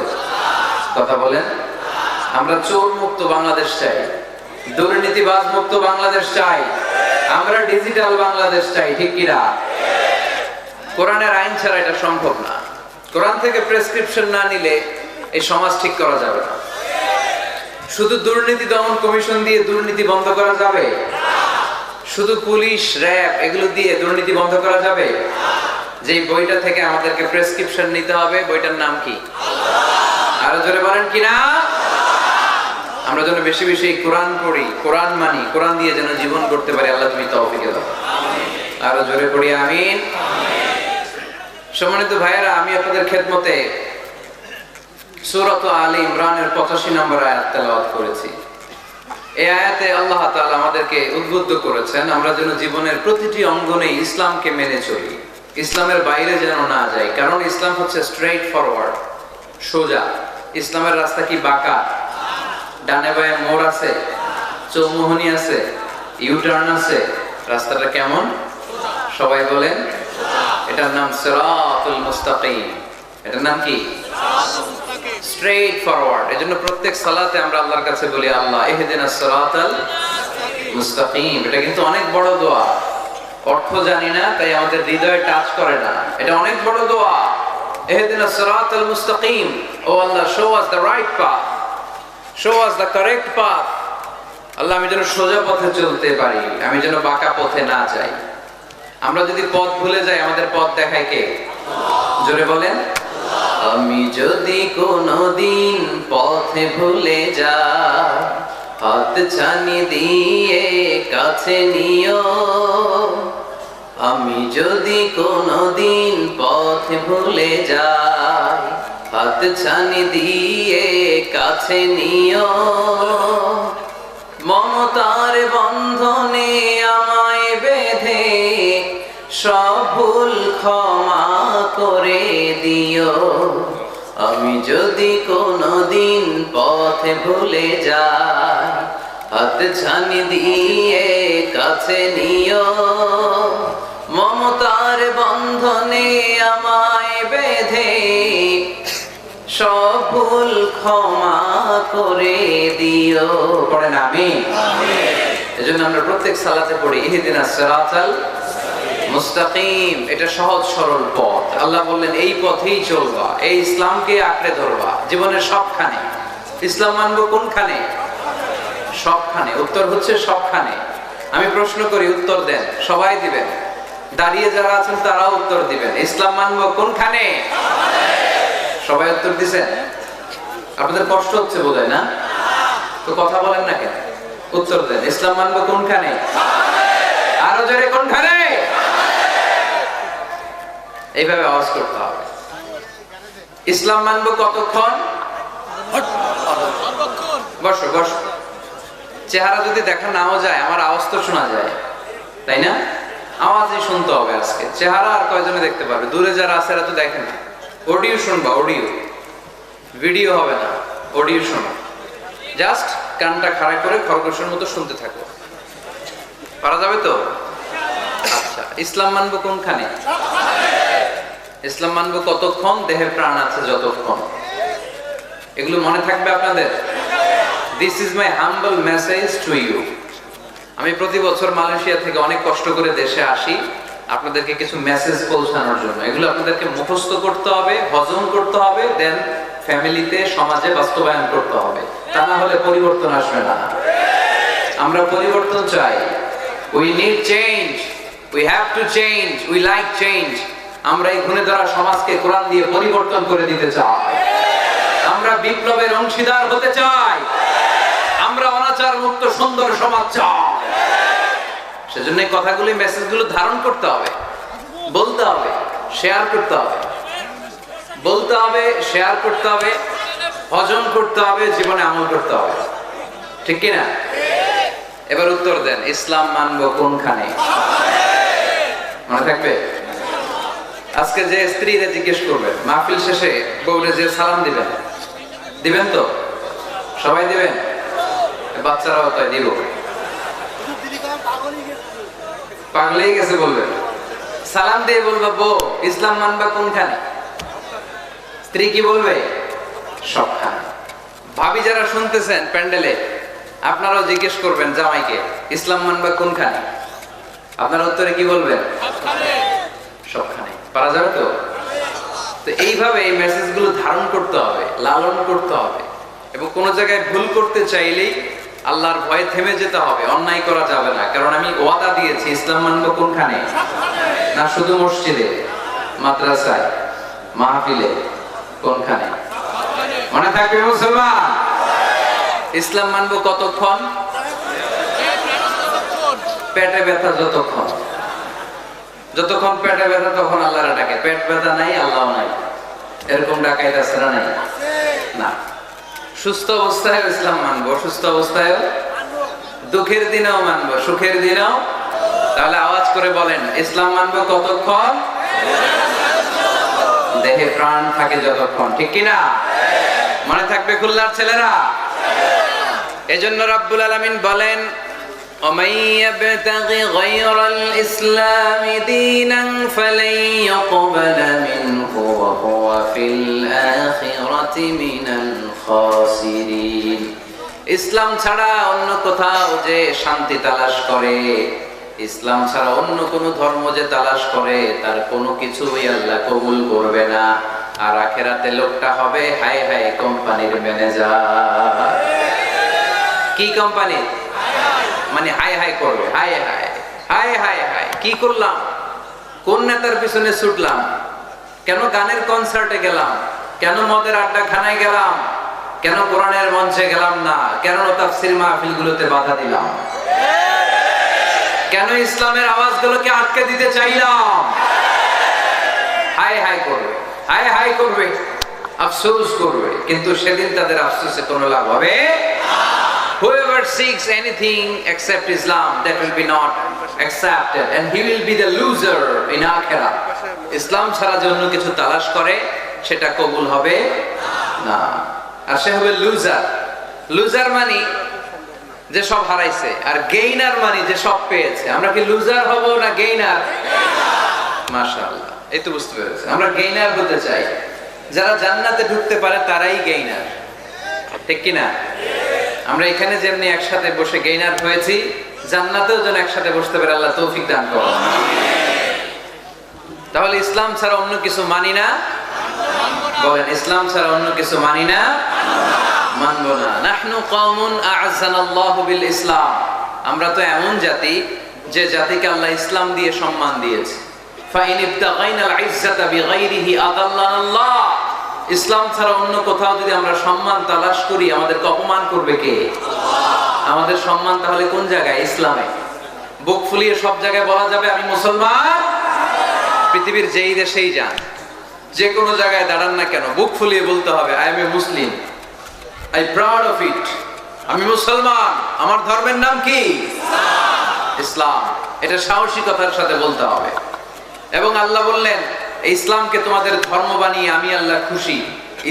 কথা বলেন। আমরা চোর মুক্ত বাংলাদেশ চাই, দুর্নীতিবাজ মুক্ত বাংলাদেশ চাই, আমরা ডিজিটাল বাংলাদেশ চাই, ঠিক কিনা? কোরআনের আইন ছাড়া এটা সম্ভব না। কোরআন থেকে প্রেসক্রিপশন না নিলে এই সমাজ ঠিক করা যাবে না। শুধু দুর্নীতি দমন কমিশন দিয়ে দুর্নীতি বন্ধ করা যাবে? শুধু পুলিশ, র‍্যাব এগুলো দিয়ে দুর্নীতি বন্ধ করা যাবে? যে বইটা থেকে আমাদেরকে প্রেসক্রিপশন নিতে হবে, বইটার নাম কি? আরো জোরে বলেন কি না? আমরা যেন বেশি বেশি কোরআন পড়ি, কোরআন মানি, কোরআন দিয়ে যেন জীবন করতে পারি। আল্লাহ তুমি তৌফিক দাও। আরো জোরে পড়ি আমিন। সম্মানিত ভাইয়েরা, আমি আপনাদের খেদমতে সূরা আলে ইমরানের 85 নম্বর আয়াত তেলাওয়াত করেছি। এই আয়াতে আল্লাহ তাআলা আমাদেরকে উদ্বুদ্ধ করেছেন আমরা যেন জীবনের প্রতিটি অঙ্গনে ইসলামকে মেনে চলি, ইসলামের বাইরে যেন না যাই। কারণ ইসলাম হচ্ছে স্ট্রেইট ফরওয়ার্ড, সোজা। ইসলামের রাস্তা কি বাঁকা? ডানে বাঁয়ে মোড় আছে, চৌমুহনী আছে, ইউটার্ন আছে। রাস্তাটা কেমন? সবাই বলেন। এটার নাম সিরাতুল মুস্তাকিম। এটার নাম কি? Straight forward. এজন্য প্রত্যেক সালাতে আমরা আল্লাহর কাছে বলি, আল্লাহ ইহদিনাস সিরাতাল মুস্তাকিম। এটা কিন্তু অনেক বড় দোয়া। অর্থ জানি না, তাই আমাদের হৃদয়ে টাচ করে না। এটা অনেক বড় দোয়া। ইহদিনাস সিরাতাল মুস্তাকিম। ও আল্লাহ, show us the right path, show us the correct path. আল্লাহ, আমি যেন সোজা পথে চলতে পারি, আমি যেন বাঁকা পথে না যাই। আমরা যদি পথ ভুলে যাই, আমাদের পথ দেখায় কে? জোরে বলেন। আমি যদি কোনদিন পথে ভুলে যাই, হাত ছানি দিয়ে কাছে নিও। আমি যদি কোনদিন পথে ভুলে যাই, হাত ছানি দিয়ে কাছে নিও। মমতার বন্ধনে আমায় বেঁধে সব ভুল ক্ষমা করে দিও। আমি যদি কোনদিন পথে ভুলে যাই, হাত ছানি দিয়ে কাছে নিও। মমতার বন্ধনে আমায় বেঁধে সব ভুল ক্ষমা করে দিও। পড়েন আমিন। এজন্য আমরা প্রত্যেক সালাতে পড়ি ইহদিনাস সিরাতাল মুস্তাকিম। এটা সহজ সরল পথ। আল্লাহ বললেন এই পথেই চলবা, এই ইসলামকে আঁকড়ে ধরবা জীবনের সবখানে। ইসলাম মানবো কোনখানে? সবখানে। উত্তর হচ্ছে সবখানে। আমি প্রশ্ন করি, উত্তর দেন। সবাই দিবেন, দাঁড়িয়ে যারা আছেন তারাও উত্তর দিবেন। ইসলাম মানবো কোনখানে? সবাই উত্তর দিছেন? আপনাদের কষ্ট হচ্ছে বোধহয় না? তো কথা বলেন না কেন? উত্তর দেন। ইসলাম মানবো কোনখানে? আরো জোরে কোনখানে? এইভাবে আওয়াজ করতে হবে। ইসলাম মানবো কতক্ষণ? বসো বসো। চেহারা যদি দেখা নাও যায়, আমার আওয়াজ তো শোনা যায়, তাই না? আওয়াজই শুনতে হবে আজকে। চেহারা আর কয়জনে দেখতে পারবে? দূরে যারা আছে এরা তো দেখে না। অডিও শুনবা, অডিও, ভিডিও হবে না, অডিও শোনো। জাস্ট কানটা খাড়া করে খরগোশের মতো শুনতে থাকো। পারা যাবে তো? আচ্ছা, ইসলাম মানবো কোনখানে? ইসলাম মানবো কতক্ষণ? দেহে প্রাণ আছে যতক্ষণ। এগুলো মনে থাকবে আপনাদের? This is my humble message to you. আমি প্রতি বছর মালয়েশিয়া থেকে অনেক কষ্ট করে দেশে আসি আপনাদেরকে কিছু মেসেজ পৌঁছানোর জন্য। এগুলো আপনাদেরকে মুখস্থ করতে হবে, হজম করতে হবে, দেন ফ্যামিলিতে, সমাজে বাস্তবায়ন করতে হবে। তা না হলে পরিবর্তন আসবে না। আমরা পরিবর্তন চাই। We need change, we have to change, we like change. আমরা এই ঘুণে ধরা সমাজকে কোরআন দিয়ে পরিবর্তন করে দিতে চাই। আমরা বিপ্লবের অংশীদার হতে চাই। আমরা অনাচার মুক্ত সুন্দর সমাজ চাই। সেজন্য এই কথাগুলি, মেসেজগুলো ধারণ করতে হবে, বলতে হবে, শেয়ার করতে হবে, বলতে হবে, শেয়ার করতে হবে, হজম করতে হবে, জীবনে আমল করতে হবে। ঠিক কিনা? এবার উত্তর দেন, ইসলাম মানবো কোনখানে? মনে থাকবে? আজকে যে স্ত্রীরা জিজ্ঞেস করবেন, মাহফিল শেষে বউরে যে সালাম দিবেন, দিবেন তো? সবাই দিবেন? বাচ্চারাও তাই দিব। পাগলেই গেছে বলবেন। সালাম দিয়ে বলবা, বউ ইসলাম মানবা কোনখানে? স্ত্রী কি বলবে? সবখানে। ভাবি যারা শুনতেছেন প্যান্ডেলে, আপনারাও জিজ্ঞেস করবেন জামাইকে, ইসলাম মানবা কোনখানে? আপনারা উত্তরে কি বলবেন? সবখানে। পারা যাবে তো? তো এইভাবে এই মেসেজগুলো ধারণ করতে হবে, লালন করতে হবে, এবং কোন জায়গায় ভুল করতে চাইলেই আল্লাহর ভয়ে থেমে যেতে হবে। অন্যায় করা যাবে না, কারণ আমি ওয়াদা দিয়েছি। ইসলাম মানবো কোনখানে? না শুধু মসজিদে, মাদ্রাসায়, মাহফিলে, কোনখানে? মনে থাকবে মুসলমান? ইসলাম মানবো কতক্ষণ? পেটে ব্যথা যতক্ষণ। যতক্ষণ পেটে ব্যথা তখন আল্লাহর ডাকে। পেট ব্যথা নাই, আল্লাহ নাই, এরকম ডাকাইত আছে না? নাই না। সুস্থ অবস্থায় ইসলাম মানবো, অসুস্থ অবস্থায়, দুঃখের দিনেও মানবো, সুখের দিনেও। তাহলে আওয়াজ করে বলেন, ইসলাম মানবো কতক্ষণ? দেহে প্রাণ থাকে যতক্ষণ। ঠিক কিনা? মনে থাকবে খুলনার ছেলেরা? এজন্য রাব্বুল আলামিন বলেন, ومن يبتغ غير الإسلام دينا فلن يقبل منه وهو في الآخرة من الخاسرين। ইসলাম ছাড়া অন্য কোথাও যে শান্তি তালাশ করে, ইসলাম ছাড়া অন্য কোন ধর্ম যে তালাশ করে, তার কোনো কিছুই আল্লাহ কবুল করবে না। আর আখিরাতে লোকটা হবে হাই হাই কোম্পানির ম্যানেজার। কি কোম্পানি? মানে হাই হাই করবে, high high high high high. কি করলাম? কোন নেতার পিছনে ছুটলাম? কেন গানের কনসার্টে গেলাম? কেন মদের আড্ডা খানায় গেলাম? কেন কোরআনের মঞ্চে গেলাম না? কেন তাফসীর মাহফিলগুলোতে বাধা দিলাম? কেন ইসলামের আওয়াজগুলোকে আটকে দিতে চাইলাম? হাই হাই করবে, হাই হাই করবে, আফসোস করবে, কিন্তু সেদিন তাদের আফসোসে কোনো লাভ হবে না। Whoever seeks anything except Islam, that will be not accepted, and he will be the loser in akhirah. ইসলাম ছাড়া যে অন্য কিছু তালাশ করে, সেটা কবুল হবে না, আর সে হবে লুজার। লুজার মানে যে সব হারাইছে, আর গেইনার মানে যে সব পেয়েছে। আমরা কি লুজার হব না গেইনার? মাশাআল্লাহ, এই তো বুঝতে পেরেছে। আমরা গেইনার হতে চাই। যারা জান্নাতে ঢুকতে পারে তারাই গেইনার। ঠিক কি না? আমরা এখানে যেমনি একসাথে বসে গেইনার হয়েছি, জান্নাতেও যেন একসাথে বসতে পারে, আল্লাহ তৌফিক দান করুন। তাহলে ইসলাম ছাড়া অন্য কিছু মানি না? বলেন, ইসলাম ছাড়া অন্য কিছু মানি না, মানবো না। নাহনু কওমুন আ'আজ্জানাল্লাহু বিল ইসলাম। আমরা তো এমন জাতি যে জাতিকে আল্লাহ ইসলাম দিয়ে সম্মান দিয়েছে। ফাইন ইবতাগাইনাল ইজ্জাতা বিগাইরিহি আদাল্লানাল্লাহ। ইসলাম ছাড়া অন্য কোথাও যদি আমরা সম্মান তালাশ করি, আমাদেরকে অপমান করবে কে? আমাদের সম্মান তাহলে কোন জায়গায়? ইসলামে। বুক ফুলিয়ে সব জায়গায় বলা যাবে আমি মুসলমান। পৃথিবীর যেই দেশেই যান, যে কোনো জায়গায় দাঁড়ান না কেন, বুক ফুলিয়ে বলতে হবে I M A Muslim, I proud of it. আমি মুসলমান, আমার ধর্মের নাম কি? ইসলাম। এটা সাহসিকতার সাথে বলতে হবে। এবং আল্লাহ বললেন, ইসলামকে তোমাদের ধর্ম বানিয়ে আমি আল্লাহ খুশি।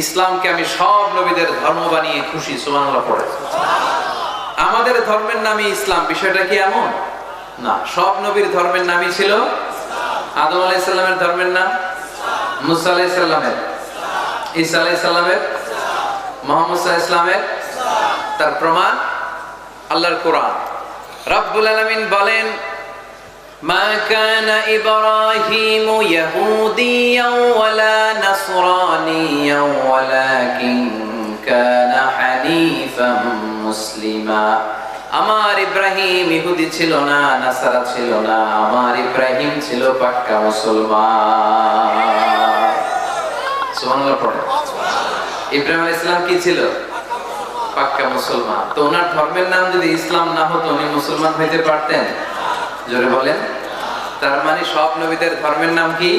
ইসলামকে আমি সব নবীদের ধর্ম বানিয়ে খুশি। সুবহানাল্লাহ পড়ে। আমাদের ধর্মের নামই ইসলাম, বিষয়টা কি এমন না? সব নবীর ধর্মের নামই ছিল। আদম আলাইহিস সালামের ধর্মের নাম, মুসা আলাইহিস সালামের, ঈসা আলাইহিস সালামের, মুহাম্মদ সাল্লাল্লাহু আলাইহি ইসলামের তার প্রমাণ আল্লাহর কোরআন। রব্বুল আলামিন বলেন মা কানা ইব্রাহিমু ইয়াহুদিয়াও ওয়ালা নাসরানিয়াও ওয়ালাকিন কানা হানিফাম মুসলিমা। আমার ইব্রাহিম ইহুদি ছিল না, নাসারা ছিল না, আমার ইব্রাহিম ছিল পাক্কা মুসলমান। সুবহানাল্লাহ পড়ে। ইব্রাহিম আলাইহিস সালাম কি ছিল? পাক্কা মুসলমান। তো ওনার ধর্মের নাম যদি ইসলাম না হতো উনি মুসলমান হইতে পারতেন? জোরে বলেন। তার মানে সব নবীদের ধর্মের নাম কি?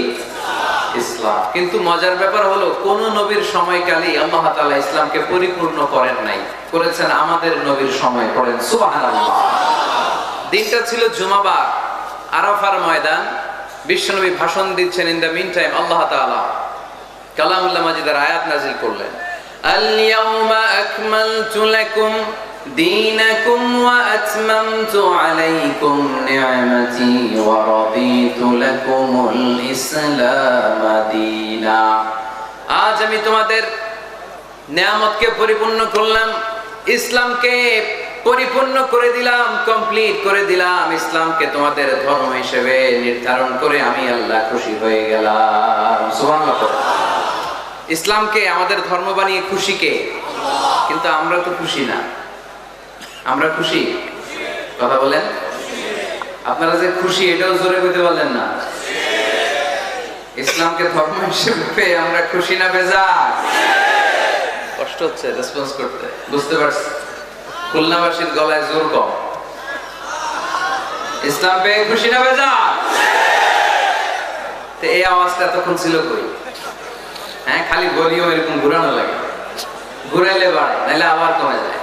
ইসলাম। কিন্তু মজার ব্যাপার হলো কোন নবীর সময়কালে আল্লাহ তাআলা ইসলামকে পরিপূর্ণ করেন নাই, করেছেন আমাদের নবীর সময়। পড়েন সুবহানাল্লাহ। দিনটা ছিল জুমাবার, আরাফার ময়দান। বিশ্বনবী ভাষণ দিচ্ছেন। ইন দ্য মিন টাইম আল্লাহ তাআলা কালামুল্লাহ মাজিদের আয়াত নাযিল করলেন। আল ইয়াউমা আকমালতু লাকুম দীনাকুম ওয়া আতমামতু আলাইকুম নি'মাতি ওয়া রাদিতু লাকুমুল ইসলাম দীনা। আজ আমি তোমাদের নিয়ামতকে পরিপূর্ণ করলাম, ইসলামকে পরিপূর্ণ করে দিলাম, কমপ্লিট করে দিলাম। ইসলামকে তোমাদের ধর্ম হিসেবে নির্ধারণ করে আমি আল্লাহ খুশি হয়ে গেলাম। সুবহানাল্লাহ। ইসলামকে আমাদের ধর্ম বানিয়ে খুশি কে? কিন্তু আমরা তো খুশি না। আমরা খুশি? কথা বলেন। আপনারা যে খুশি এটাও জোরে বলতে পারলেন না। ইসলামকে ধর্ম হিসেবে পেয়ে আমরা খুশি না বেজার? কষ্ট হচ্ছে রেসপন্স করতে, বুঝতে পারছি। খুলনাবাসীর গলায় জোর কম। ইসলাম পেয়ে খুশি না বেজার? তো এই আওয়াজটা তখন ছিল কই? হ্যাঁ, খালি ভলিউম এরকম ঘুরানো লাগে, ঘুরাইলে বাড়ে, নাইলে আবার কমে যায়।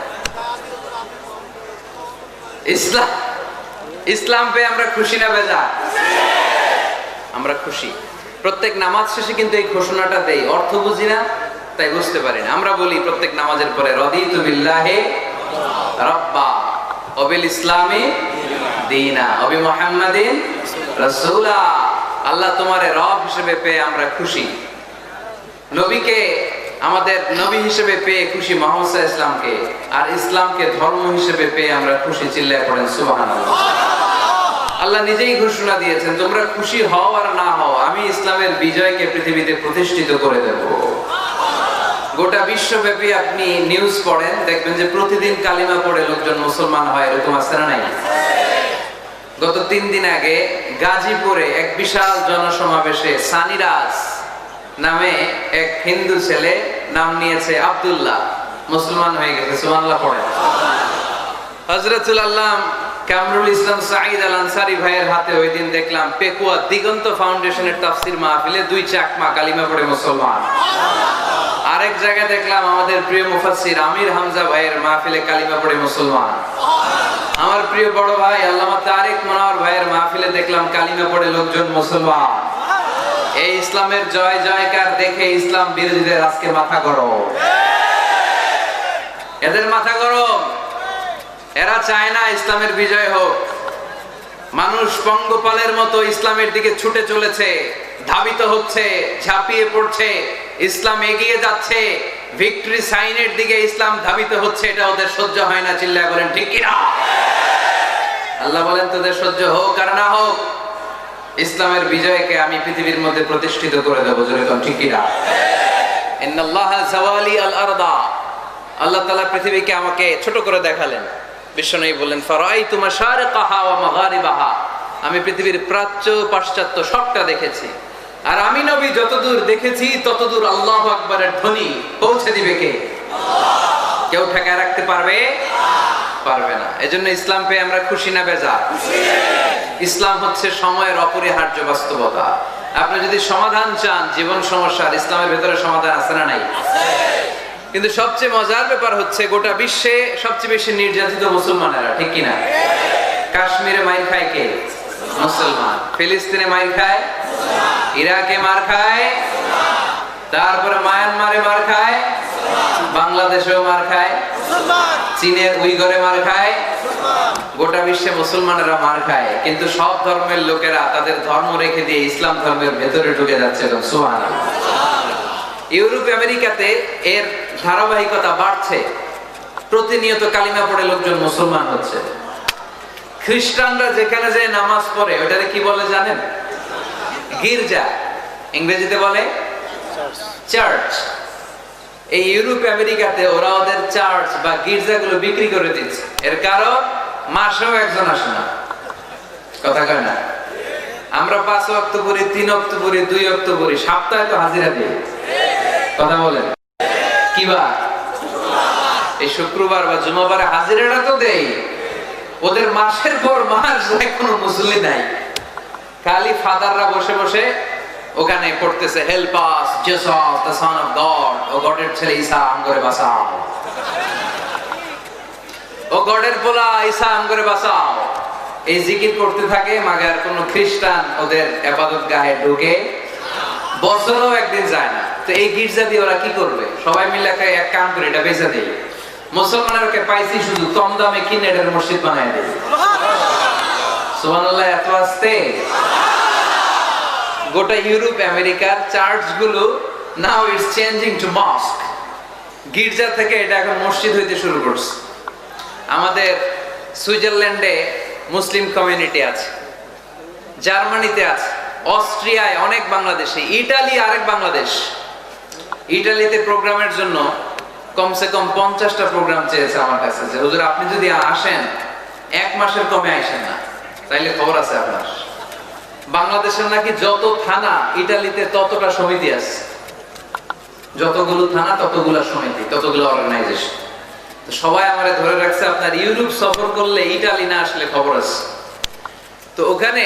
ইসলাম পেয়ে আমরা খুশি না বেজার? আমরা খুশি। প্রত্যেক নামাজ শেষে কিন্তু এই ঘোষণাটা দেই, অর্থ বুঝি না তাই বুঝতে পারি না। আমরা বলি প্রত্যেক নামাজের পরে রাদিতু বিল্লাহি রাব্বা ওয়া বিল ইসলামি দীনা ওয়া বি মুহাম্মাদিন রাসূলা। আল্লাহ তোমারে রব হিসেবে পেয়ে আমরা খুশি। নবীকে আমাদের নবী হিসেবে পেয়ে খুশি, মুহাম্মদ সাল্লাল্লাহু আলাইহি ইসলামকে, আর ইসলামকে ধর্ম হিসেবে পেয়ে আমরা খুশি। চিল্লায় পড়েন সুবহানাল্লাহ। আল্লাহ নিজেই ঘোষণা দিয়েছেন তোমরা খুশি হও আর না হও, আমি ইসলামের বিজয়কে পৃথিবীতে প্রতিষ্ঠিত করে দেব। গোটা বিশ্বব্যাপী আপনি নিউজ পড়েন, দেখবেন যে প্রতিদিন কালিমা পড়ে লোকজন মুসলমান হয়। এরকম আছে না নাই? গত 3 দিন আগে গাজীপুরে এক বিশাল জনসমাবেশে সানিরাজ নামে এক হিন্দু ছেলে নাম নিয়েছে আব্দুল্লাহ, মুসলমান হয়ে গেছে। সুবহানাল্লাহ পড়েন। হযরতুল আল্লাহ কামরুল ইসলাম সাঈদ আল আনসারী ভাইয়ের হাতে ওই দিন দেখলাম পেকুয়া দিগন্ত ফাউন্ডেশনের তাফসীর মাহফিলে 2 চাকমা কালিমা পড়ে মুসলমান। আরেক জায়গায় দেখলাম আমাদের প্রিয় মুফাসসির আমির হামজা ভাইয়ের মাহফিলে কালিমা পড়ে মুসলমান। আমার প্রিয় বড় ভাই আল্লামা তারেক মনোয়ার ভাইয়ের মাহফিলে দেখলাম কালিমা পড়ে লোকজন মুসলমান। এই ইসলামের জয় জয়কার দেখে ইসলাম বিরোধীদের আজকে মাথা গরম। এদের মাথা গরম। এরা চায় না ইসলামের বিজয় হোক। মানুষ পঙ্গপালের মতো ইসলামের দিকে ছুটে চলেছে, ধাবিত হচ্ছে, ঝাঁপিয়ে পড়ছে। ইসলাম এগিয়ে যাচ্ছে, ভিক্টরি সাইনের দিকে ইসলাম ধাবিত হচ্ছে। এটা ওদের সহ্য হয় না। চিল্লায় বলেন ঠিক কি না? আল্লাহ বলেন তোদের সহ্য হোক আর না হোক, ইসলামের বিজয়কে আমি পৃথিবীর মধ্যে প্রতিষ্ঠিত করে দেব। যেরকম ঠিক কি না? ইন্নাল্লাহা যাওয়ালি আল আরদা। আল্লাহ তাআলা পৃথিবীকে আমাকে ছোট করে দেখালেন। বিশ্বনবী বললেন ফারাইতু মাশারিকাহা ওয়া মাগারিবাহা। আমি পৃথিবীর প্রাচ্য পাশ্চাত্য সবটা দেখেছি। আর আমি নবী যতদূর দেখেছি ততদূর আল্লাহু আকবারের ধ্বনি পৌঁছে দিবে কে? আল্লাহ। কেউ ঠেকায় রাখতে পারবে? পারবে না। এজন্য ইসলাম পেয়ে আমরা খুশি না বেজার? খুশি। ইসলাম হচ্ছে সময়ের অপরিহার্য বাস্তবতা। আপনি যদি সমাধান চান জীবন সমস্যার, ইসলামের ভেতরে সমাধান আছে না নাই? আছে। কিন্তু সবচেয়ে মজার ব্যাপার হচ্ছে গোটা বিশ্বে সবচেয়ে বেশি নির্যাতিত মুসলমানেরা, ঠিক কি না? কাশ্মীরে মাইর খায় কে? মুসলমান। ফিলিস্তিনে মাইর খায়, ইরাকে মার খায়, তারপরে মায়ানমারে মার খায়, বাংলাদেশেও মার খায়, চীনের উইগরে মার খায়, গোটা বিশ্বে মুসলমানেরা মার খায়। কিন্তু সব ধর্মের লোকেরা তাদের ধর্ম রেখে দিয়ে ইসলাম ধর্মের ভেতরে ঢুকে যাচ্ছে। সুবহানাল্লাহ। ইউরোপ আমেরিকাতে এর ধারাবাহিকতা বাড়ছে, প্রতিনিয়ত কালিমা পড়ে লোকজন মুসলমান হচ্ছে। খ্রিস্টানরা যেখানে যে নামাজ পড়ে ওটারে কি বলে জানেন? গির্জা, ইংরেজিতে বলে চার্চ। এই ইউরোপ আমেরিকাতে ওরা ওদের চার্চ বা গির্জাগুলো বিক্রি করে দিচ্ছে। এর কারণ মাসেও একজন আসে না, কথা কয় না। আমরা 5 ওয়াক্ত পড়ি, 3 ওয়াক্ত পড়ি, 2 ওয়াক্ত পড়ি, সপ্তাহে তো হাজিরা দিই, কথা বলেন কি বা এই শুক্রবার বা জুমাবারে হাজিরাটা তো দেই। ওদের মাসের পর মাস কোনো মুসল্লি নাই, খালি ফাদাররা বসে বসে ওখানে পড়তেছে help us Jesus the son of God, ও গডের ছেলে ঈসা আমগরে বাঁচাও, ও গডের পোলা ঈসা আমগরে বাঁচাও, এই জিকির করতে থাকে। মাগার কোন খ্রিস্টান ওদের ইবাদত গাহে ঢুকে বছরও একদিন যায় না। তো এই গির্জা দিয়ে ওরা কি করবে? সবাই মিলে এক কাম করে এটা বেচে দেয়। মুসলমানদেরকে পাইছি শুধু কম দামে কিনে এটার মসজিদ বানায় দেয়। সুবহানাল্লাহ, এত আস্তে। গোটা ইউরোপ আমেরিকার চার্চ গুলো নাও ইটস চেঞ্জিং টু মস্ক। গির্জা থেকে এটা এখন মসজিদ হইতে শুরু করছে। আমাদের সুইজারল্যান্ডে মুসলিম কমিউনিটি আছে, জার্মানিতে আছে, অস্ট্রিয়ায় অনেক বাংলাদেশি, ইটালি আরেক বাংলাদেশ। ইটালিতে প্রোগ্রামের জন্য কমসে কম 50টা প্রোগ্রাম চেয়েছে আমার কাছে, যে হুজুর আপনি যদি আসেন 1 মাসের কমে আসেন না, তাইলে খবর আছে আপনার। বাংলাদেশের নাকি যত থানা ইটালিতে ততটা সমিতি আছে, যতগুলো থানা ততগুলো সমিতি, ততগুলো অর্গানাইজেশন। তো সবাই আমারে ধরে রাখছে আপনার ইউরোপ সফর করলে ইটালি না আসলে খবর আছে। তো ওখানে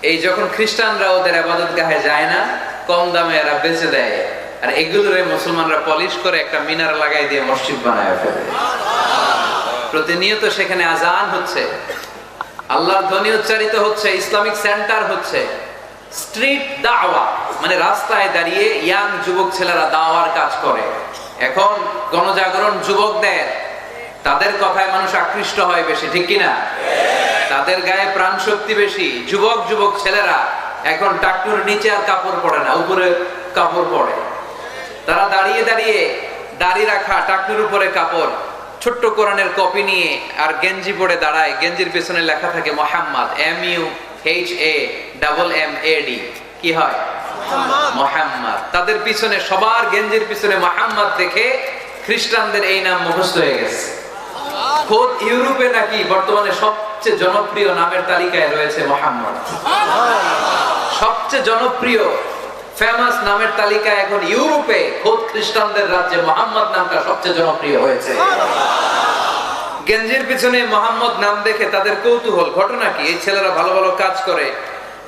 এই যখন খ্রিস্টানরা ওদের ইবাদত গাহে যায় না, কম দামে এরা বেচে দেয়, আর এগুলোরে মুসলমানরা পলিশ করে একটা মিনার লাগাই দিয়ে মসজিদ বানায় ফেলে। প্রতিনিয়ত সেখানে আজান হচ্ছে, আল্লাহর ধ্বনি উচ্চারিত হচ্ছে, ইসলামিক সেন্টার হচ্ছে, স্ট্রিট দাওয়া মানে রাস্তায় দাঁড়িয়ে ইয়াং যুবক ছেলেরা দাওয়ার কাজ করে। এখন গণজাগরণ যুবকদের, তাদের কথায় মানুষ আকৃষ্ট হয় বেশি, ঠিক কিনা? তাদের গায়ে প্রাণ শক্তি বেশি। যুবক যুবক ছেলেরা এখন টাকটুর নিচে আর কাপড় পরে না, উপরে কাপড় পরে। তারা দাঁড়িয়ে দাঁড়িয়ে দাড়ি রাখা, টাকটুর উপরে কাপড়, ছোট্ট কোরআনের কপি নিয়ে আর গেঞ্জি পরে দাঁড়ায়। গেঞ্জির পেছনে লেখা থাকে মোহাম্মদ, MUHAMMAD, কি হয়? মোহাম্মদ। তাদের পিছনে, সবার গেঞ্জির পিছনে মোহাম্মদ দেখে খ্রিস্টানদের এই নাম মুখস্থ হয়ে গেছে। খোদ ইউরোপে নাকি বর্তমানে সবচেয়ে জনপ্রিয় নামের তালিকায় রয়েছে মোহাম্মদ। সবচেয়ে জনপ্রিয় ফেমাস নামের তালিকায় এখন ইউরোপে খোদ খ্রিস্টানদের রাজ্যে মোহাম্মদ নামটা সবচেয়ে জনপ্রিয় হয়েছে। গেঞ্জির পিছনে মোহাম্মদ নাম দেখে তাদের কৌতূহল। ঘটনা কি? এই ছেলেরা ভালো ভালো কাজ করে,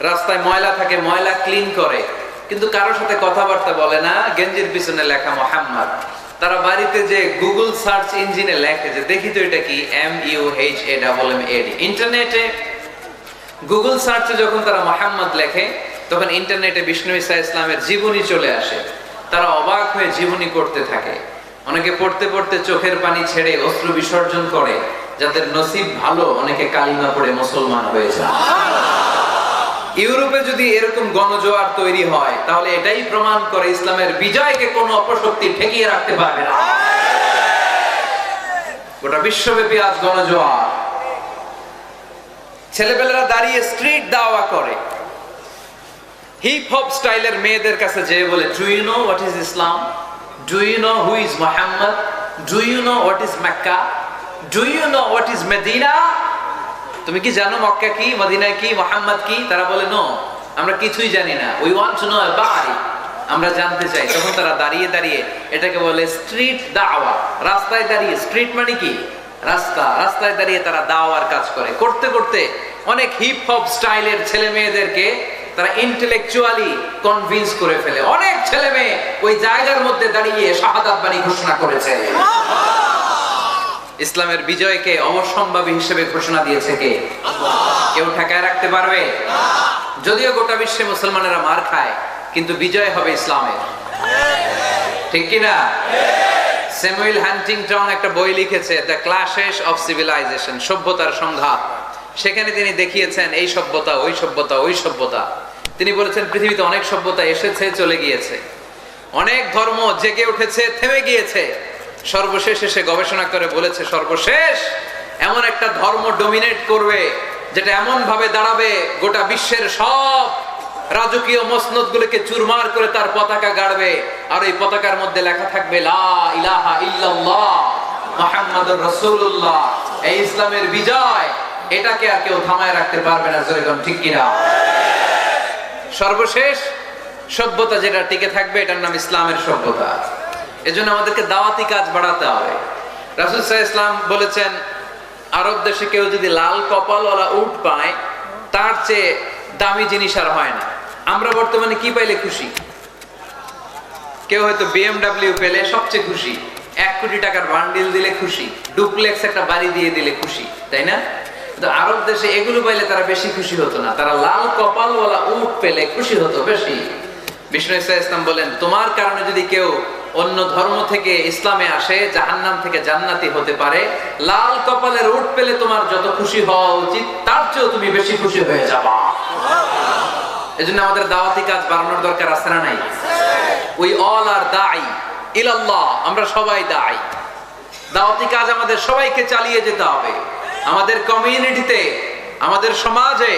রাস্তায় ময়লা থাকে, ময়লা ক্লিন করে, কিন্তু কারোর সাথে কথাবার্তা বলে না। গেঞ্জির পিছনে লেখা মোহাম্মদ। তারা বাড়িতে যে গুগল সার্চ ইঞ্জিনে লেখে যে দেখি তো এটা কি, MUHAMMAD। ইন্টারনেটে গুগল সার্চে যখন তারা মোহাম্মদ লেখে, তখন ইন্টারনেটে বিষ্ণু ঈসা ইসলামের জীবনী চলে আসে। তারা অবাক হয়ে জীবনী করতে থাকে। অনেকে পড়তে পড়তে চোখের পানি ছেড়ে অশ্রু বিসর্জন করে। যাদের নসিব ভালো, অনেকে কালিমা পড়ে মুসলমান হয়ে যায়। ইউরোপে যদি এরকম গণজোয়ার তৈরি হয়, তাহলে এটাই প্রমাণ করে ইসলামের বিজয়কে কোনো অপশক্তি ঠেকিয়ে রাখতে পারবে না। গোটা বিশ্বব্যাপী আজ গণজোয়ার। ছেলেপেলেরা দাঁড়িয়ে স্ট্রিট দাওয়া করে। হিপ হপ স্টাইলের মেয়েদের কাছে যেয়ে বলে, do you know what is Islam? Do you know who is Muhammad? Do you know what is Mecca? Do you know what is Medina? তুমি কি জানো মক্কা কি, মদিনা কি, মুহাম্মদ কি? তারা বলে, নো, আমরা কিছুই জানি না। We want to know about it, আমরা জানতে চাই। তখন তারা দাঁড়িয়ে দাঁড়িয়ে এটাকে বলে স্ট্রিট দাওয়া। রাস্তায় দাঁড়িয়ে, স্ট্রিট মানে কি? রাস্তা। রাস্তায় দাঁড়িয়ে তারা দাওয়ার কাজ করে। করতে করতে অনেক হিপ হপ স্টাইলের ছেলে মেয়েদেরকে তারা ইন্টেলেকচুয়ালি কনভিন্স করে ফেলে। অনেক ছেলে মেয়ে ওই জায়গার মধ্যে দাঁড়িয়ে শাহাদাত বাণী ঘোষণা করেছে। ইসলামের বিজয়কে অবশ্যম্ভাবী হিসেবে ঘোষণা দিয়েছে কে? কেউ ঠেকায় রাখতে পারবে? যদিও গোটা বিশ্বে মুসলমানেরা মার খায়, কিন্তু বিজয় হবে ইসলামের, ঠিক কিনা? স্যামুয়েল হান্টিংটন একটা বই লিখেছে, দ্য ক্ল্যাশেস অফ সিভিলাইজেশন, সভ্যতার সংঘাত। সেখানে তিনি দেখিয়েছেন এই সভ্যতা, ওই সভ্যতা, ওই সভ্যতা। তিনি বলেছেন পৃথিবীতে অনেক সভ্যতা এসেছে, চলে গিয়েছে। অনেক ধর্ম জেগে উঠেছে, থেমে গিয়েছে, সর্বশেষ এসে গবেষণা করে বলেছে সর্বশেষ এমন একটা ধর্ম ডমিনেট করবে যেটা এমন ভাবে দাঁড়াবে গোটা বিশ্বের সব রাজকীয় মসনদ গুলোকে চুরমার করে তার পতাকা গাড়বে, আর এই পতাকার মধ্যে লেখা থাকবে লা ইলাহা ইল্লাল্লাহ মুহাম্মাদুর রাসূলুল্লাহ। এই ইসলামের বিজয়, এটাকে আর কেউ থামায় রাখতে পারবে না। জয়গণ ঠিক কিনা? সর্বশেষ সভ্যতা যেটা টিকে থাকবে এটার নাম ইসলামের সভ্যতা। এজন্য আমাদেরকে দাওয়াতি কাজ বাড়াতে হবে। রাসূল সাল্লাল্লাহু আলাইহি ওয়াসাল্লাম বলেছেন, আরব দেশে কেউ যদি লাল কপালওয়ালা উট পায় তার চেয়ে দামি জিনিস আর হয় না। আমরা বর্তমানে কি পাইলে খুশি? কেউ হয়তো BMW পেলে সবচেয়ে খুশি, 1 কোটি টাকার বান্ডিল দিলে খুশি, ডুপ্লেক্স একটা বাড়ি দিয়ে দিলে খুশি, তাই না? কিন্তু আরব দেশে এগুলো পাইলে তারা বেশি খুশি হতো না, তারা লাল কপালওয়ালা উট পেলে খুশি হতো বেশি। বিষ্ণু ইসলাম বলেন, তোমার কারণে যদি কেউ অন্য ধর্ম থেকে ইসলামে আসে জাহান্নাম থেকে জান্নাতি হতে পারে, লাল কপালের উট পেলে তোমার যত খুশি হওয়া উচিত তার চেয়েও তুমি বেশি খুশি হয়ে যাবা। এজন্য আমাদের দাওয়াতি কাজ বাড়ানোর দরকার আছে না নাই? উই অল আর দাঈ ইলাল্লাহ, আমরা সবাই দাঈ। দাওয়াতি কাজ আমাদের সবাইকে চালিয়ে যেতে হবে। আমাদের কমিউনিটিতে, আমাদের সমাজে,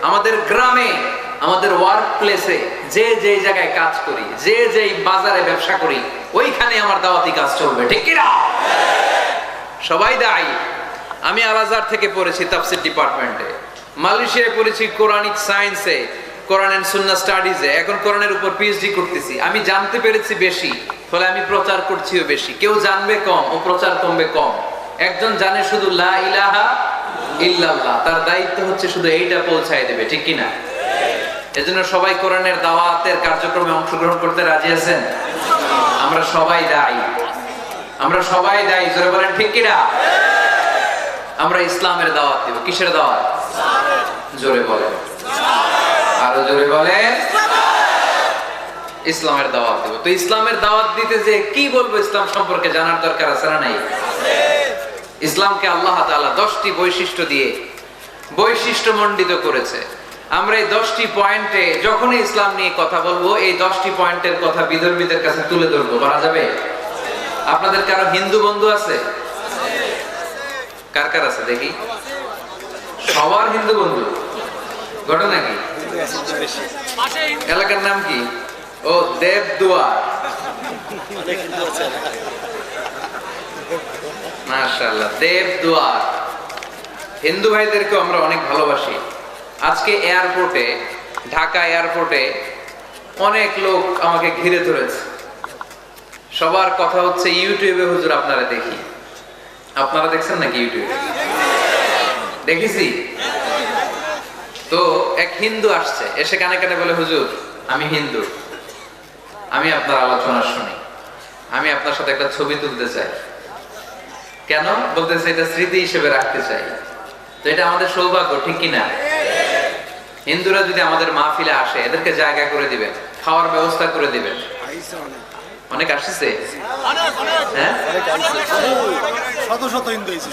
আমাদের গ্রামে, আমাদের ওয়ার্ক প্লেসে, যে যেই জায়গায় কাজ করি, যে যেই বাজারে ব্যবসা করি, ওইখানে আমার দাওয়াতি কাজ চলবে, ঠিক কি না? সবাই দায়ী। আমি আল আজহার থেকে পড়েছি তাফসীর ডিপার্টমেন্টে, মালয়েশিয়ায় পড়েছি কোরআনিক সায়েন্সে, কোরআন এন্ড সুন্নাহ স্টাডিজে, এখন কোরআনের উপর পিএইচডি করতেছি। আমি জানতে পেরেছি বেশি, ফলে আমি প্রচার করছিও বেশি। কেউ জানবে কম ও প্রচার কমবে কম। একজন জানে শুধু লা ইলাহা ইল্লাল্লাহ, তার দায়িত্ব হচ্ছে শুধু এইটা পৌঁছায় দেবে, ঠিক কি না? এজন্য সবাই কোরআনের দাওয়াতের কার্যক্রমে অংশগ্রহণ করতে রাজি আছেন? আমরা সবাই দায়ী, আমরা সবাই দায়ী। জোরে বলেন ঠিক কি না? আমরা ইসলামের দাওয়াত দেব। কিসের দাওয়াত? জোরে বলেন, আরো জোরে বলেন। ইসলামের দাওয়াত দেব। তো ইসলামের দাওয়াত দিতে যে কি বলবো ইসলাম সম্পর্কে জানার দরকার আছে না নাই? ইসলামকে আল্লাহ তাআলা 10টি বৈশিষ্ট্য দিয়ে বৈশিষ্ট্যমণ্ডিত করেছে। আমরা এই 10টি পয়েন্টে যখনই ইসলাম নিয়ে কথা বলবো, এই 10টি পয়েন্টের কথা বিধর্মীদের কাছে তুলে ধরবো। পারা যাবে? আপনাদের কারো হিন্দু বন্ধু আছে? কার কার আছে দেখি? সবার হিন্দু বন্ধু। ঘটনা কি? এলাকার নাম কি? ও দেবদুয়ার। মাশাআল্লাহ, দেবদুয়ার। হিন্দু ভাইদেরকে আমরা অনেক ভালোবাসি। আজকে এয়ারপোর্টে, ঢাকা এয়ারপোর্টে অনেক লোক আমাকে ঘিরে ধরেছে। সবার কথা হচ্ছে ইউটিউবে হুজুর আপনারা দেখি। আপনারা দেখছেন নাকি ইউটিউবে? দেখেছি তো। এক হিন্দু আসছে, এসে কানে কানে বলে, হুজুর আমি হিন্দু, আমি আপনার আলোচনা শুনি, আমি আপনার সাথে একটা ছবি তুলতে চাই। কেন? বলতেছে এটা স্মৃতি হিসেবে রাখতে চাই। তো এটা আমাদের সৌভাগ্য, ঠিক কিনা? হিন্দুরা যদি আমাদের মাহফিলে আসে, এদেরকে জায়গা করে দিবেন, খাওয়ার ব্যবস্থা করে দিবেন। অনেক আসছে হ্যাঁ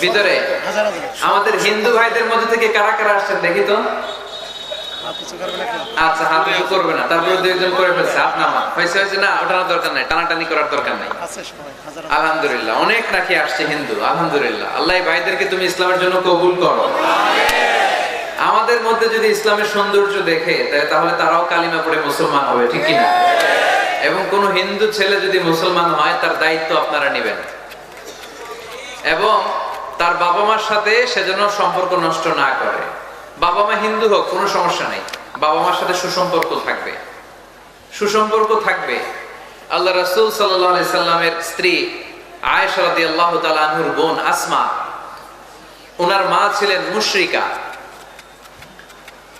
ভিতরে। আমাদের হিন্দু ভাইদের মধ্যে থেকে কারা কারা আসছেন দেখি তো। আচ্ছা, হাত উঁচু করবে না, তারপরে 2 জন করে ফেলছে। আপনার হয়েছে না, ওঠানোর দরকার নাই, টানাটানি করার দরকার নাই। আলহামদুলিল্লাহ, অনেক নাকি আসছে হিন্দু। আলহামদুলিল্লাহ, আল্লাহ ভাইদেরকে তুমি ইসলামের জন্য কবুল করো। আমাদের মধ্যে যদি ইসলামের সৌন্দর্য দেখে তাহলে তারাও কালিমা পড়ে মুসলমান হবে, ঠিক কিনা? এবং কোন হিন্দু ছেলে যদি মুসলমান হয়, তার দায়িত্ব আপনারা নেবেন এবং তার বাবা মার সাথে সেজন্য সম্পর্ক নষ্ট না করে। বাবা মা হিন্দু হোক, কোনো সমস্যা নেই, বাবা মার সাথে সুসম্পর্ক থাকবে, সুসম্পর্ক থাকবে। আল্লাহ রাসূল সাল্লাল্লাহু আলাইহি সাল্লামের স্ত্রী আয়েশা রাদিয়াল্লাহু তাআলা আনহার বোন আসমা, ওনার মা ছিলেন মুশরিকা।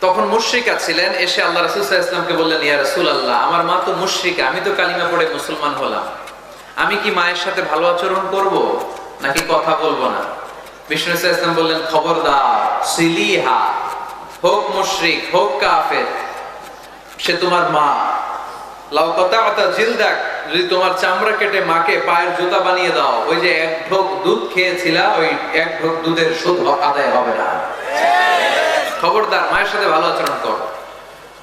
তখন মুশরিকা ছিলেন। এসে আল্লাহ রাসূল সাল্লাল্লাহু আলাইহি ওয়াসাল্লামকে বললেন, ইয়া রাসূলুল্লাহ, আমার মা তো মুশরিকা, আমি তো কালিমা পড়ে মুসলমান হলাম, আমি কি মায়ের সাথে ভালো আচরণ করব নাকি কথা বলবো না? বিষ্ণু সাল্লাল্লাহু আলাইহি ওয়াসাল্লাম বললেন, খবরদার, সিলিহা, হোক মুশরিক হোক কাফের, সে তোমার মা। লাউ কাতাআতা জিলদাক, যদি তোমার চামড়া কেটে মাকে পায়ের জুতা বানিয়ে দাও, ওই যে 1 ঢোক দুধ খেয়েছিলা, ওই 1 ঢোক দুধের সুদ আদায় হবে না। খবরদার, মায়ের সাথে ভালো আচরণ করো।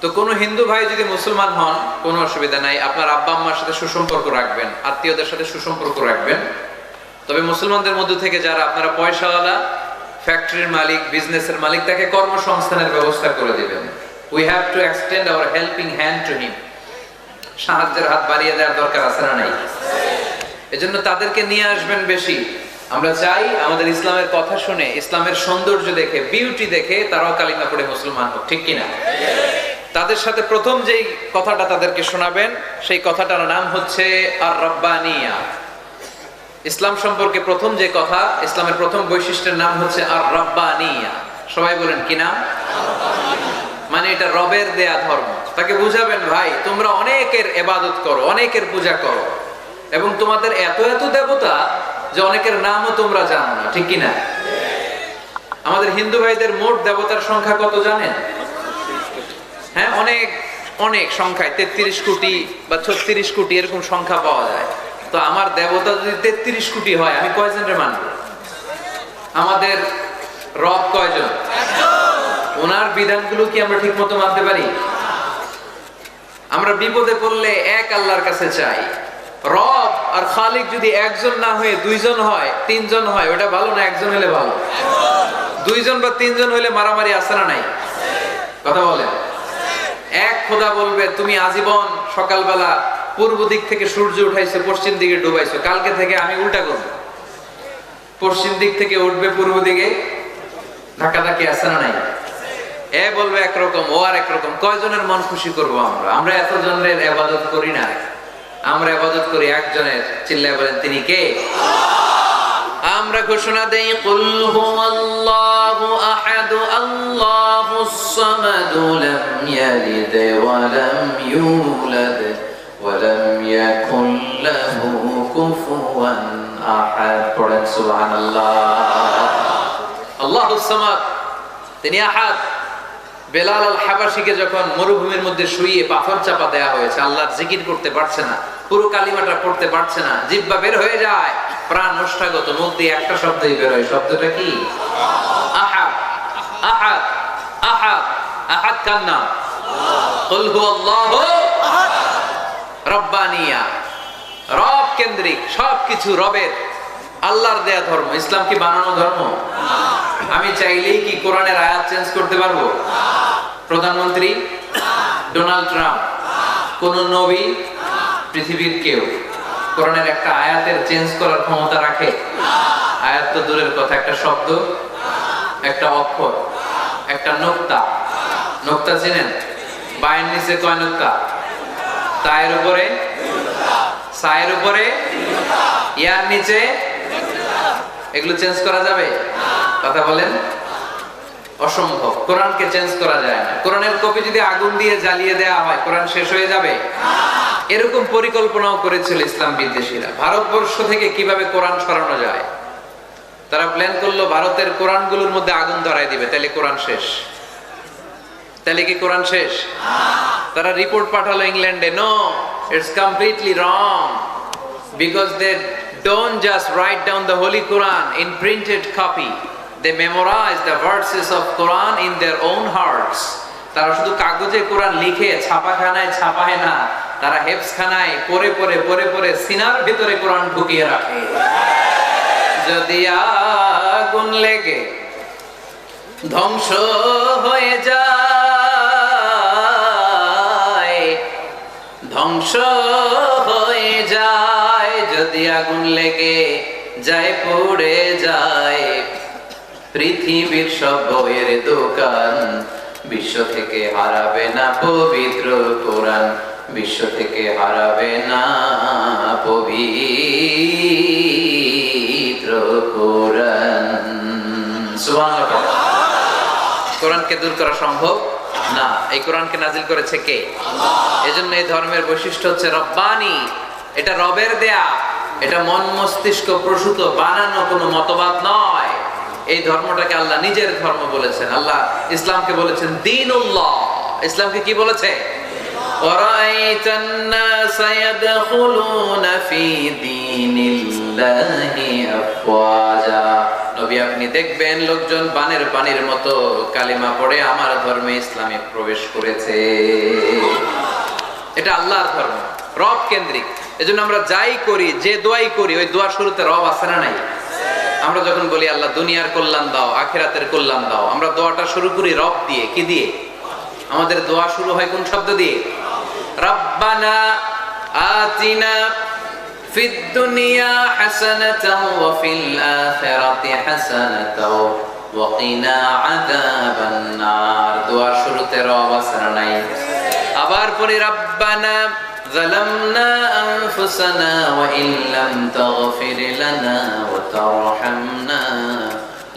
তো কোনো হিন্দু ভাই যদি মুসলমান হন কোনো অসুবিধা নাই, আপনার আব্বা আম্মার সাথে সুসম্পর্ক রাখবেন, আত্মীয়দের সাথে সুসম্পর্ক রাখবেন। তবে মুসলমানদের মধ্যে থেকে যারা আপনারা পয়সাওয়ালা, ফ্যাক্টরির মালিক, বিজনেসের মালিক, তাকে কর্মসংস্থানের ব্যবস্থা করে দিবেন। We have to extend hour helping hand to him. সাহায্যের হাত বাড়িয়ে দেওয়ার দরকার আছে না নাই? এজন্য তাদেরকে নিয়ে আসবেন বেশি। আমরা চাই আমাদের ইসলামের কথা শুনে, ইসলামের সৌন্দর্য দেখে, বিউটি দেখে তারাও কালিমা পড়ে মুসলমান হোক, ঠিক কিনা? তাদের সাথে প্রথম যেই কথাটা তাদেরকে শোনাবেন সেই কথাটার নাম হচ্ছে আর রাব্বানিয়া। ইসলাম সম্পর্কে প্রথম যে কথা, ইসলামের প্রথম বৈশিষ্ট্যের নাম হচ্ছে আর রাব্বানিয়া। সবাই বলেন কি নাম? মানে এটা রবের দেয়া ধর্ম। তাকে বুঝাবেন, ভাই তোমরা অনেকের ইবাদত করো, অনেকের পূজা করো, এবং তোমাদের এত এত দেবতা যে অনেকের নামও তোমরা জানো না, ঠিক কিনা? আমাদের হিন্দু ভাইদের মোট দেবতার সংখ্যা কত জানেন? হ্যাঁ, অনেক অনেক সংখ্যায় 33 কোটি বা 36 কোটি এরকম সংখ্যা পাওয়া যায়। তো আমার দেবতা যদি 33 কোটি হয়, আমি কয়জনের মানব? আমাদের রব কয়জন? ওনার বিধানগুলো কি আমরা ঠিক মতো মানতে পারি? আমরা বিপদে পড়লে এক আল্লাহর কাছে চাই। রব আর খালিক যদি একজন না হয়ে দুইজন হয়, তিনজন হয়, ওটা ভালো না একজন হলে ভালো? দুইজন বা তিনজন হলে মারামারি আছে না নাই? কথা বলেন। এক খোদা বলবে তুমি আজীবন সকালবেলা পূর্ব দিক থেকে সূর্য উঠাইছো, পশ্চিম দিকে ডুবাইছো, কালকে থেকে আমি উল্টা করবো, পশ্চিম দিক থেকে উঠবে পূর্ব দিকে, ধাক্কাধাক্কি আছে না নাই? এ বলবে একরকম, ও আর একরকম। কয়জনের মন খুশি করবো আমরা? আমরা এতজনের ইবাদত করি না, আমরা ইবাদত করি একজনের। চিল্লায় বলেন তিনি কে? আমরা ঘোষণা দেই কুল হুয়াল্লাহু আহাদ আল্লাহুস সামাদ লাম ইয়ালিদ ওয়া লাম ইউলাদ ওয়া লাম ইয়াকুল লাহু কুফুয়ান আহাদ। পড়েন সুবহানাল্লাহ। আল্লাহুস সামাদ, তিনি আহাদ। বেলাল আল হাবাশিকে যখন মরুভূমির মধ্যে শুইয়ে পাথর চাপা দেয়া হয়েছে, আল্লাহর জিকির করতে পারছে না, পুরো কালিমাটা পড়তে পারছে না, জিহ্বা বের হয়ে যায়, প্রাণ নষ্টাগত, মুখ দিয়ে একটা শব্দই বের হয়। শব্দটা কি? আহাদ। আহাদ আহাদ আহাদ কার নাম? কুল হুয়াল্লাহু আহাদ। রাব্বানিয়া, রব কেন্দ্রিক, সবকিছু রবের, আল্লাহর দেয়া ধর্ম। ইসলাম কি বানানো ধর্ম? আমি চাইলেই কি কোরআনের আয়াত চেঞ্জ করতে পারবো? প্রধানমন্ত্রী ডোনাল্ড ট্রাম্প, কোন নবী, পৃথিবীর কেউ কোরআনের একটা আয়াতের চেঞ্জ করার ক্ষমতা রাখে? আয়াত তো দূরের কথা, একটা শব্দ, একটা অক্ষর, একটা নোক্তা। নোক্তা চিনেন? বায়ের নিচে কয় নোক্তা? তায়ের উপরে, সায়ের উপরে, ইয়ার নিচে। এগুলো চেঞ্জ করা যাবে? কথা বলেন। অসম্ভব। কোরআনকে চেঞ্জ করা যায় না। কোরআনের কপি যদি আগুন দিয়ে জ্বালিয়ে দেওয়া হয়, কোরআন শেষ হয়ে যাবে? এরকম পরিকল্পনাও করেছিল ইসলাম বিদ্বেষীরা, ভারতবর্ষ থেকে কিভাবে কোরআন সরানো যায়। তারা প্ল্যান করলো ভারতের কোরআনগুলোর মধ্যে আগুন ধরায় দিবে, তাহলে কোরআন শেষ। তাহলে কি কোরআন শেষ? তারা রিপোর্ট পাঠালো ইংল্যান্ডে, no, it's completely wrong, because they don't just write down the Holy Quran in printed copy. They memorize the verses of Quran in their own hearts. তারা শুধু কাগজে কোরআন লিখে ছাপাখানায় ছাপায় না, তারা হেফজখানায় পড়ে পড়ে পড়ে পড়ে সিনার ভিতরে কোরআন ঢুকিয়ে রাখে। যদি আগুন লেগে ধ্বংস হয়ে যায়, ধ্বংস হয়ে যায়, যদি আগুন লেগে যায় পড়ে যায় পৃথিবীর সব বইয়ের দোকান, বিশ্ব থেকে হারাবে না পবিত্র কোরআন, বিশ্ব থেকে হারাবে না পবিত্র কোরআন। সুবহানাল্লাহ। কোরআনকে দূর করা সম্ভব না। এই কোরআনকে নাজিল করেছে কে? এজন্য এই ধর্মের বৈশিষ্ট্য হচ্ছে রব্বানি। এটা রবের দেয়া, এটা মন মস্তিষ্ক প্রসূত বানানো কোনো মতবাদ নয়। এই ধর্মটাকে আল্লাহ নিজের ধর্ম বলেছেন। আল্লাহ ইসলামকে বলেছেন দীনুল্লাহ। ইসলামকে কি বলেছে? ওয়ারাইতান নাসা ইয়াদখুলুনা ফি দীনিল্লাহি আফওয়াজা। নবী নবী আপনি দেখবেন লোকজন বানের পানির মতো কালিমা পড়ে আমার ধর্মে ইসলামে প্রবেশ করেছে। এটা আল্লাহর ধর্ম, রব কেন্দ্রিক। এজন্য আমরা যাই করি, যে দোয়াই করি, ওই দোয়ার শুরুতে রব আছে না নাই? আমরা যখন বলি আল্লাহ দুনিয়ার কল্যাণ দাও, আখিরাতের কল্যাণ দাও, আমরা দোয়াটা শুরু করি রব দিয়ে। কি দিয়ে? আমাদের দোয়া শুরু হয় কোন শব্দ দিয়ে? রব্বানা আতিনা ফিদ দুনিয়া হাসানাতাও ওয়া ফিল আখিরাতি হাসানাতাও ওয়া কিনা আযাবান নার। দোয়ার শুরুতে রব আছে না নাই? আবার পড়ি রব্বানা ظلمنا أنفسنا وإن لم تغفر لنا وترحمنا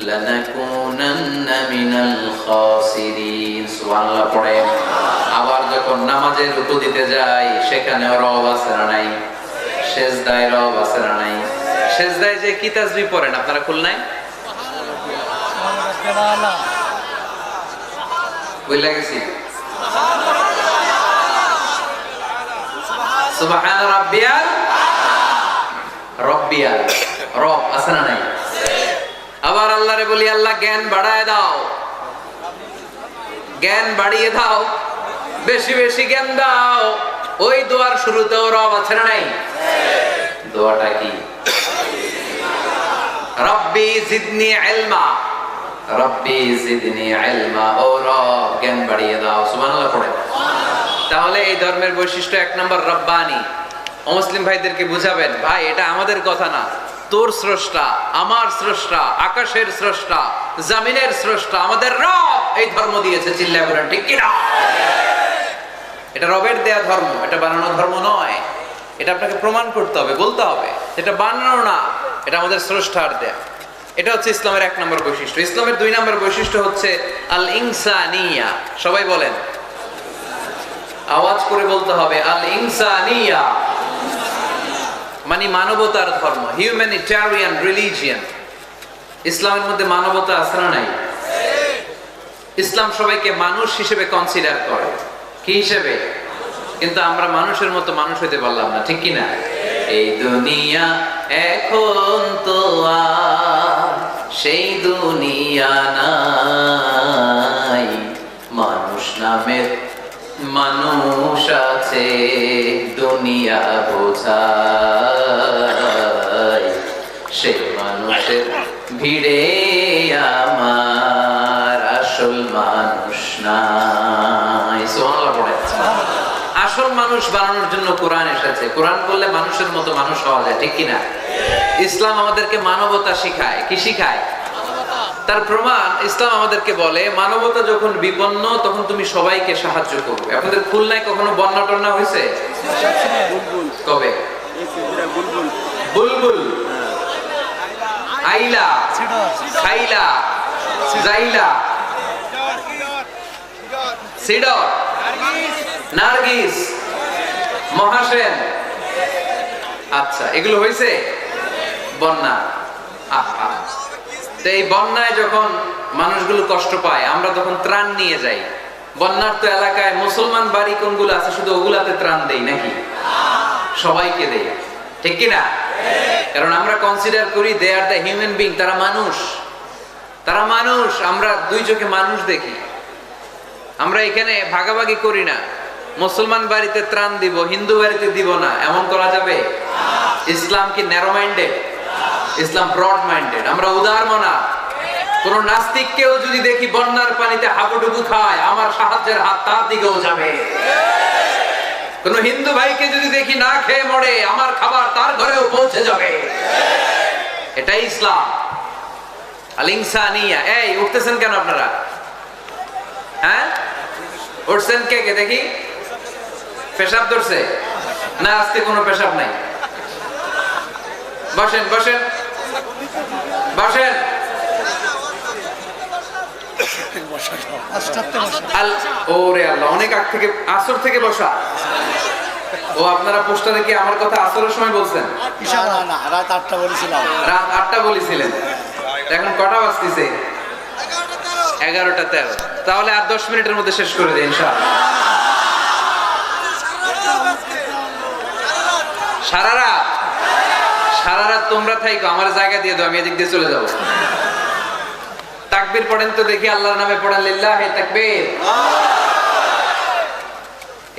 لنكونن من الخاسرين। সুবহানাল্লাহ পড়ে আবার যখন নামাজে রুকু দিতে যাই সেখানে রব আছে না নাই? সেজদায় রব আছে না নাই? সেজদায় যে কি তাসবিহ পড়েন আপনারা খুল নাই? বুঝলা গেছি? সুবহান রাব্বিয়াল রাব্বিয়াল রব আছে না নাই? আবার আল্লাহরে বলি আল্লাহ জ্ঞান বাড়ায় দাও, জ্ঞান বাড়িয়ে দাও, বেশি বেশি জ্ঞান দাও। ওই দোয়ার শুরুতেও রব আছে না নাই? দোয়াটা কি? রব্বি জিদনি ইলমা, রব্বি জিদনি ইলমা। ও রব জ্ঞান বাড়িয়ে দাও। সুবহানাল্লাহ পড়ে। তাহলে এই ধর্মের বৈশিষ্ট্য এক নম্বর রব্বানি। অমুসলিম ভাইদেরকে বুঝাবেন, ভাই এটা আমাদের কথা না, তোর স্রষ্টা, আমার স্রষ্টা, আকাশের স্রষ্টা, জমিনের স্রষ্টা, আমাদের রব এই ধর্ম দিয়েছে। চিল্লায় বলেন ঠিক কি না? এটা রবের দেয়া ধর্ম, এটা বানানো ধর্ম নয়। এটা আপনাকে প্রমাণ করতে হবে, বলতে হবে এটা বানানো না, এটা আমাদের স্রষ্টার দেয়া। এটা হচ্ছে ইসলামের এক নম্বর বৈশিষ্ট্য। ইসলামের দুই নম্বর বৈশিষ্ট্য হচ্ছে আল ইনসানিয়া। সবাই বলেন, আওয়াজ করে বলতে হবে আল ইনসানিয়া, মানে মানবতার ধর্ম, হিউম্যানিটেরিয়ান রিলিজিয়ন। ইসলামের মধ্যে মানবতা আছে না নাই? ইসলাম সবাইকে মানুষ হিসেবে কনসিডার করে। কি হিসেবে? কিন্তু আমরা মানুষের মতো মানুষ হইতে পারলাম না, ঠিক কি না? এই দুনিয়া এখন তো আর সেই দুনিয়া নাই, মানুষ নামের মানুষ আছে দুনিয়া বোঝায়, সে মানুষের ভিড়ে আমার আসল মানুষ নাই। সুবহানাল্লাহ পড়ে। আসল মানুষ বানানোর জন্য কোরআন এসেছে। কোরআন বললে মানুষের মতো মানুষ হওয়া যায়, ঠিক কিনা? ইসলাম আমাদেরকে মানবতা শিখায়। কি শিখায়? তার প্রমাণ ইসলাম আমাদেরকে বলে মানবতা যখন বিপন্ন তখন তুমি সবাইকে সাহায্য করবে। আপনাদের খুলনায় কখনো বন্যা টন্যা হয়েছে? কবে? বুলবুল, আইলা, খাইলা, জাইলা, সিডর, নার্গিস, মহাসেন। আচ্ছা, এগুলো হয়েছে বন্যা। তো এই বন্যায় যখন মানুষগুলো কষ্ট পায়, আমরা তখন ত্রাণ নিয়ে যাই। বন্যার্ত এলাকায় মুসলমান বাড়ি কোনগুলো আছে শুধু ওগুলাতে ত্রাণ দেই নাকি? সবাইকে দেই, ঠিক কিনা? কারণ আমরা কনসিডার করি দে আর দ্য হিউম্যান বিং, তারা মানুষ, তারা মানুষ। আমরা দুই চোখে মানুষ দেখি। আমরা এখানে ভাগাভাগি করি না, মুসলমান বাড়িতে ত্রাণ দিব, হিন্দু বাড়িতে দিব না, এমন করা যাবে? ইসলাম কি ন্যারো মাইন্ডেড? ইসলাম ব্রড মাইন্ডেড। আমরা উদার মনা। কোন নাস্তিককেও যদি দেখি বন্যার পানিতে হাবুডুবু খায়, আমার সাহায্যের হাত তার দিকেও যাবে। কোন হিন্দু ভাইকে যদি দেখি না খেয়ে মরে, আমার খাবার তার ঘরেও পৌঁছে যাবে। এটাই ইসলাম, আল ইনসানিয়া। এই উঠতেছেন কেন আপনারা? হ্যাঁ উঠছেন কে কে দেখি? পেশাব ধরছে না? আজকে কোনো পেশাব নাই। বসেন বসেন বসেন। ওরে আল্লাহ, অনেক আগ থেকে, আসর থেকে বসা। ও আপনারা পোস্টারে কি আমার কথা আসরের সময় বলছেন? রাত 8টা বলেছিলাম। রাত 8টা বলেছিলেন, এখন কটা বাজতেছে? 11:13। তাহলে আর 10 মিনিটের মধ্যে শেষ করে দেয় ইনশাআল্লাহ। সারা রাত? সারা রাত তোমরা থাইকো, আমার জায়গা দিয়ে দাও, আমি এদিক দিয়ে চলে যাবো। তাকবীর পড়েন তো দেখি, আল্লাহর নামে পড়েন, লিল্লাহি তাকবীর।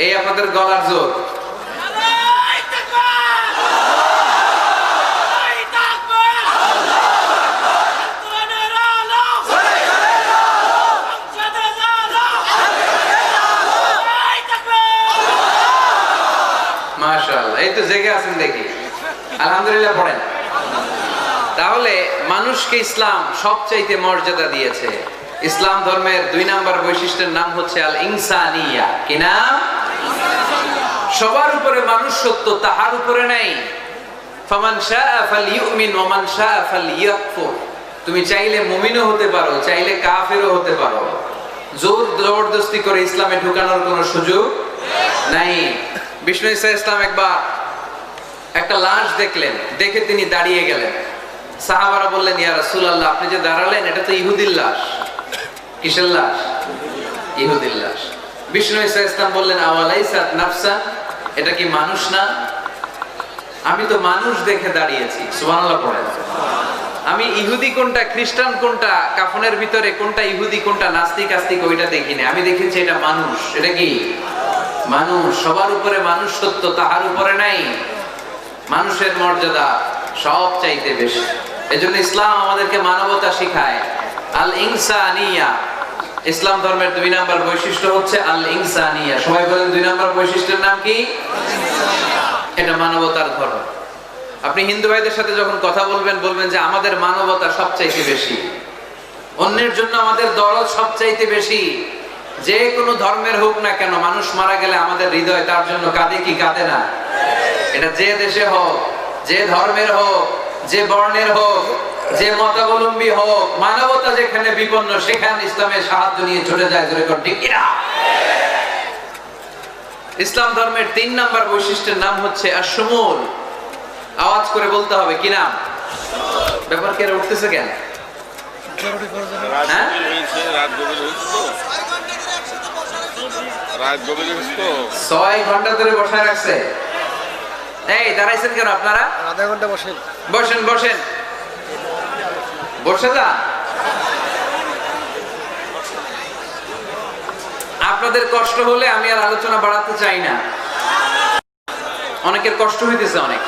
এই আপনাদের গলার জোর। মাশাআল্লাহ, এই তো জেগে আছেন দেখি, আলহামদুলিল্লাহ পড়েন। তাহলে মানুষকে ইসলাম সবচাইতে মর্যাদা দিয়েছে। ইসলাম ধর্মের 2 নাম্বার বৈশিষ্ট্যের নাম হচ্ছে আল ইনসানিয়া। কি নাম? সবার উপরে মানুষ সত্য, তাহার উপরে নাই। ফামান শাআ ফালইউমিন ওয়া মান শাআ ফালইয়াকফুর। তুমি চাইলে মুমিনও হতে পারো, চাইলে কাফেরও হতে পারো। জোর জবরদস্তি করে ইসলামে ঢোকানোর কোনো সুযোগ নাই। বিষ্ণু ঈসা ইসলাম একবার একটা লাশ দেখলেন, দেখে তিনি দাঁড়িয়ে গেলেন। সাহাবারা বললেন, ইয়া রাসূলুল্লাহ, আপনি যে দাঁড়ালেন এটা তো ইহুদির লাশ। কিসের লাশ? ইহুদির লাশ। বিষ্ণু ঈসা ইসলাম বললেন, আওয়ালাইসাত নাফসা, এটা কি মানুষ না? আমি তো মানুষ দেখে দাঁড়িয়েছি। সুবহানাল্লাহ পড়েন। আমি ইহুদি কোনটা, খ্রিস্টান কোনটা, কাফনের ভিতরে কোনটা ইহুদি কোনটা নাস্তিক আস্তিক ওইটা দেখিনি, আমি দেখেছি এটা মানুষ। এটা কি মানুষ? সবার উপরে মানুষ সত্য, তাহার উপরে নাই। মানুষের মর্যাদা সব চাইতে বেশি। এজন্য ইসলাম আমাদেরকে মানবতা শিখায়, আল ইনসানিয়া। ইসলাম ধর্মের 2 নাম্বার বৈশিষ্ট্য হচ্ছে আল ইনসানিয়া। সবাই বলেন 2 নাম্বার বৈশিষ্ট্যের নাম কি? এটা মানবতার ধর্ম। আপনি হিন্দু ভাইদের সাথে যখন কথা বলবেন, বলবেন যে আমাদের মানবতা সবচাইতে বেশি, অন্যের জন্য আমাদের দরদ সবচাইতে বেশি। যে কোনো ধর্মের হোক না কেন, মানুষ মারা গেলে আমাদের হৃদয় তার জন্য কাঁদে কি কাঁদে না? এটা যে দেশে হোক, যে ধর্মের হোক, যে বর্ণের হোক, যে মতাবলম্বী হোক, মানবতা যেখানে বিপন্ন সেখানে ইসলামের সাহায্য নিয়ে ছুটে যায়। ঠিক কিনা? ইসলাম ধর্মের 3 নাম্বার বৈশিষ্ট্যের নাম হচ্ছে আশ-শুমুল। আওয়াজ করে বলতে হবে, কি নাম? ব্যাপার কে উঠতেছে কেন? রাত গভীর হয়েছে তো। রাত গভীর হয়েছে তো। 6 ঘন্টা ধরে বসায় রাখছে। এই দাঁড়াইছেন কেন আপনারা? আধা ঘন্টা বসেন। বসেন বসেন, বসে যান। আপনাদের কষ্ট হলে আমি আর আলোচনা বাড়াতে চাই না। অনেকের কষ্ট হইতেছে অনেক।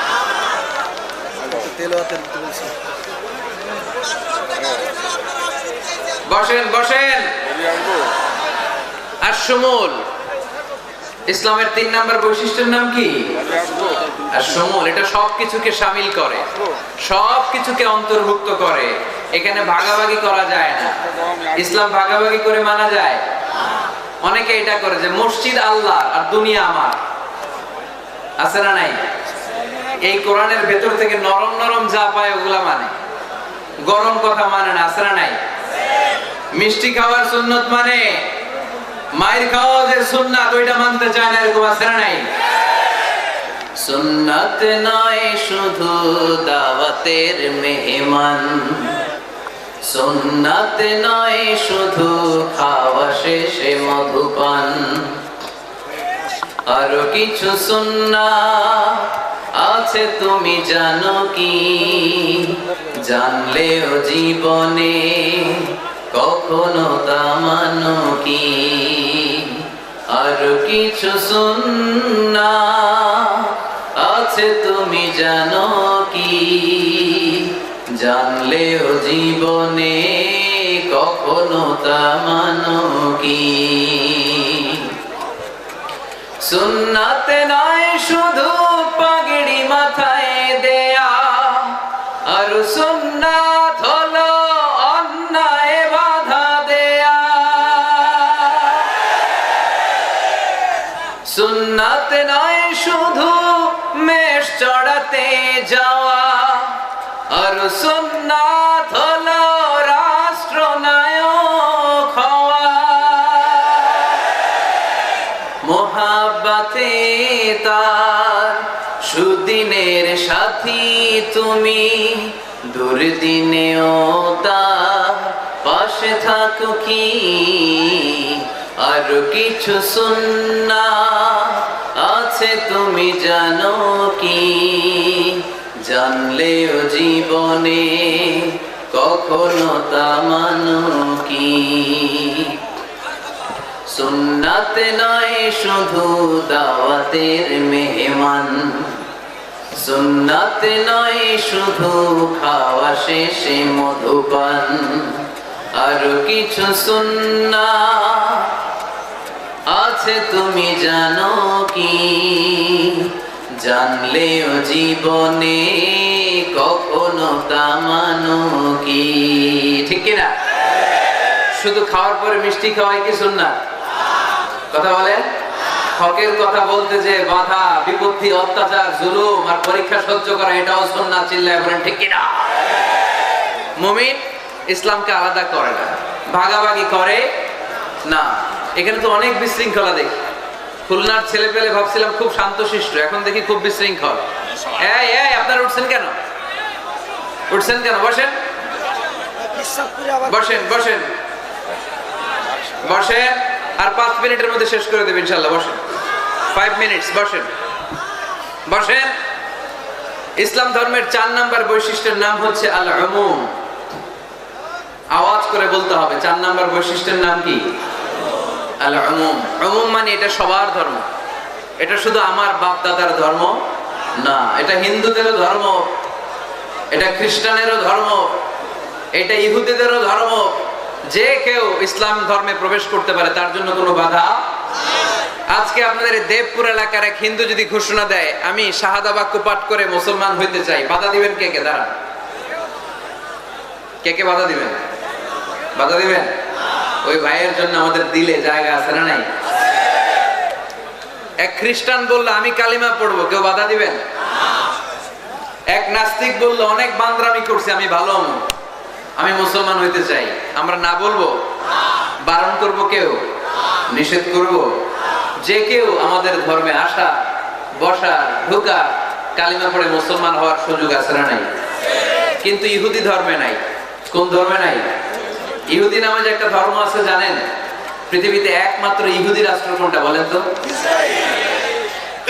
বসেন বসেন। আশ-শুমুল। ইসলামের 3 নাম্বার বৈশিষ্ট্যের নাম কি? আশ-শুমুল। এটা সবকিছুকে শামিল করে, সবকিছুকে অন্তর্ভুক্ত করে। এখানে ভাগাভাগি করা যায় না। ইসলাম ভাগাভাগি করে মানা যায়? অনেকে এটা করে যে মসজিদ আল্লাহ আর দুনিয়া আমার। আছে না নাই? এই কোরআনের ভেতর থেকে নরম নরম যা পায় ওগুলা মানে, গরম কথা মানে না। আছে না নাই? মিষ্টি খাওয়ার সুন্নত মানে, মায়ের খাওয়া যে সুন্নাত ওইটা মানতে চায় না, এরকম আছে না নাই? সুন্নাত নয় শুধু দাওয়াতের মেহমান, সুন্নাত নয় শুধু খাওয়া শেষে মধুপান, আরো কিছু সুন্নাত আছে তুমি জানো কি? জানলেও জীবনে কখনো তা মানো কি? আরো কিছু সুন্নাত আছে তুমি জানো কি? জানলেও জীবনে কখনো তা মানো কি? সুন্নাত নয় শুধু পাগড়ি মাথায় দেয়া, আর সুন্নাত হলো অন্যায় বাধা দেয়া। সুন্নাত নয় শুধু মেষ চড়াতে যাওয়া, আর সুন্নাত হলো রাষ্ট্রনায়ক হওয়া। মোহাব্বতে তার সুদিনের সাথী তুমি, দুর্দিনেও তার পাশে থাকো কি? আর কিছু সুন্নাত আছে তুমি জানো কি? জানলেও জীবনে কখনো তা মানো কি? সুন্নাত নয় শুধু দাওয়াতের মেহমান, সুন্নাত নয় শুধু খাওয়া শেষে মধুপান, আরো কিছু সুন্নাত আছে তুমি জানো কি? জানলেও জীবনে কখনো তা মানো কি? ঠিক কিনা? শুধু খাওয়ার পরে মিষ্টি খাওয়াই কি সুন্নাত? কথা বলেন। হকের কথা বলতে যে বাধা বিপত্তি অত্যাচার জুলুম আর পরীক্ষা সহ্য করা এটাও সুন্নাত। চিল্লায় বলেন ঠিক কিনা? মুমিন ইসলামকে আলাদা করে না, ভাগাভাগি করে না। এখানে তো অনেক বিশৃঙ্খলা দেখি। খুলনার ছেলে পেলে ভাবছিলাম খুব শান্তশিষ্ট, এখন দেখি খুব বিশৃঙ্খল। এই এই আপনারা উঠছেন কেন? উঠছেন কেন? বসেন বসেন বসেন বসেন। আর 5 মিনিটের মধ্যে শেষ করে দেব ইনশাআল্লাহ। বসেন 5 মিনিটস। বসেন বসেন। ইসলাম ধর্মের 4 নাম্বার বৈশিষ্ট্যের নাম হচ্ছে আল উমুম। আওয়াজ করে বলতে হবে, 4 নাম্বার বৈশিষ্ট্যের নাম কি? আল উমুম। উমুম মানে এটা সবার ধর্ম, এটা শুধু আমার বাপ দাদার ধর্ম না, এটা হিন্দুদেরও ধর্ম, এটা খ্রিস্টানেরও ধর্ম, এটা ইহুদিদেরও ধর্ম। যে কেউ ইসলাম ধর্মে প্রবেশ করতে পারে, তার জন্য কোনো বাধা। আজকে আপনাদের দেবপুর এলাকার এক হিন্দু যদি ঘোষণা দেয় আমি শাহাদা বাক্য পাঠ করে মুসলমান হইতে চাই, বাধা দিবেন কে কে? দাঁড়ান, কে কে বাধা দিবেন? বাধা দিবেন? ওই ভাইয়ের জন্য আমাদের দিলে জায়গা আছে না নাই? এক খ্রিস্টান বললো আমি কালিমা পড়বো, কেউ বাধা দিবেন? এক নাস্তিক বললো অনেক বান্দরামি করছে, আমি ভালো আমি মুসলমান হইতে চাই, আমরা না বলবো? বারণ করব কেউ? নিষেধ করব? যে কেউ আমাদের ধর্মে আসা, বসা, ঢোকা, কালিমা পড়ে মুসলমান হওয়ার সুযোগ আছে না নাই? কিন্তু ইহুদি ধর্মে নাই। কোন ধর্মে নাই? ইহুদি নামে যে একটা ধর্ম আছে জানেন? পৃথিবীতে একমাত্র ইহুদি রাষ্ট্র কোনটা বলেন তো?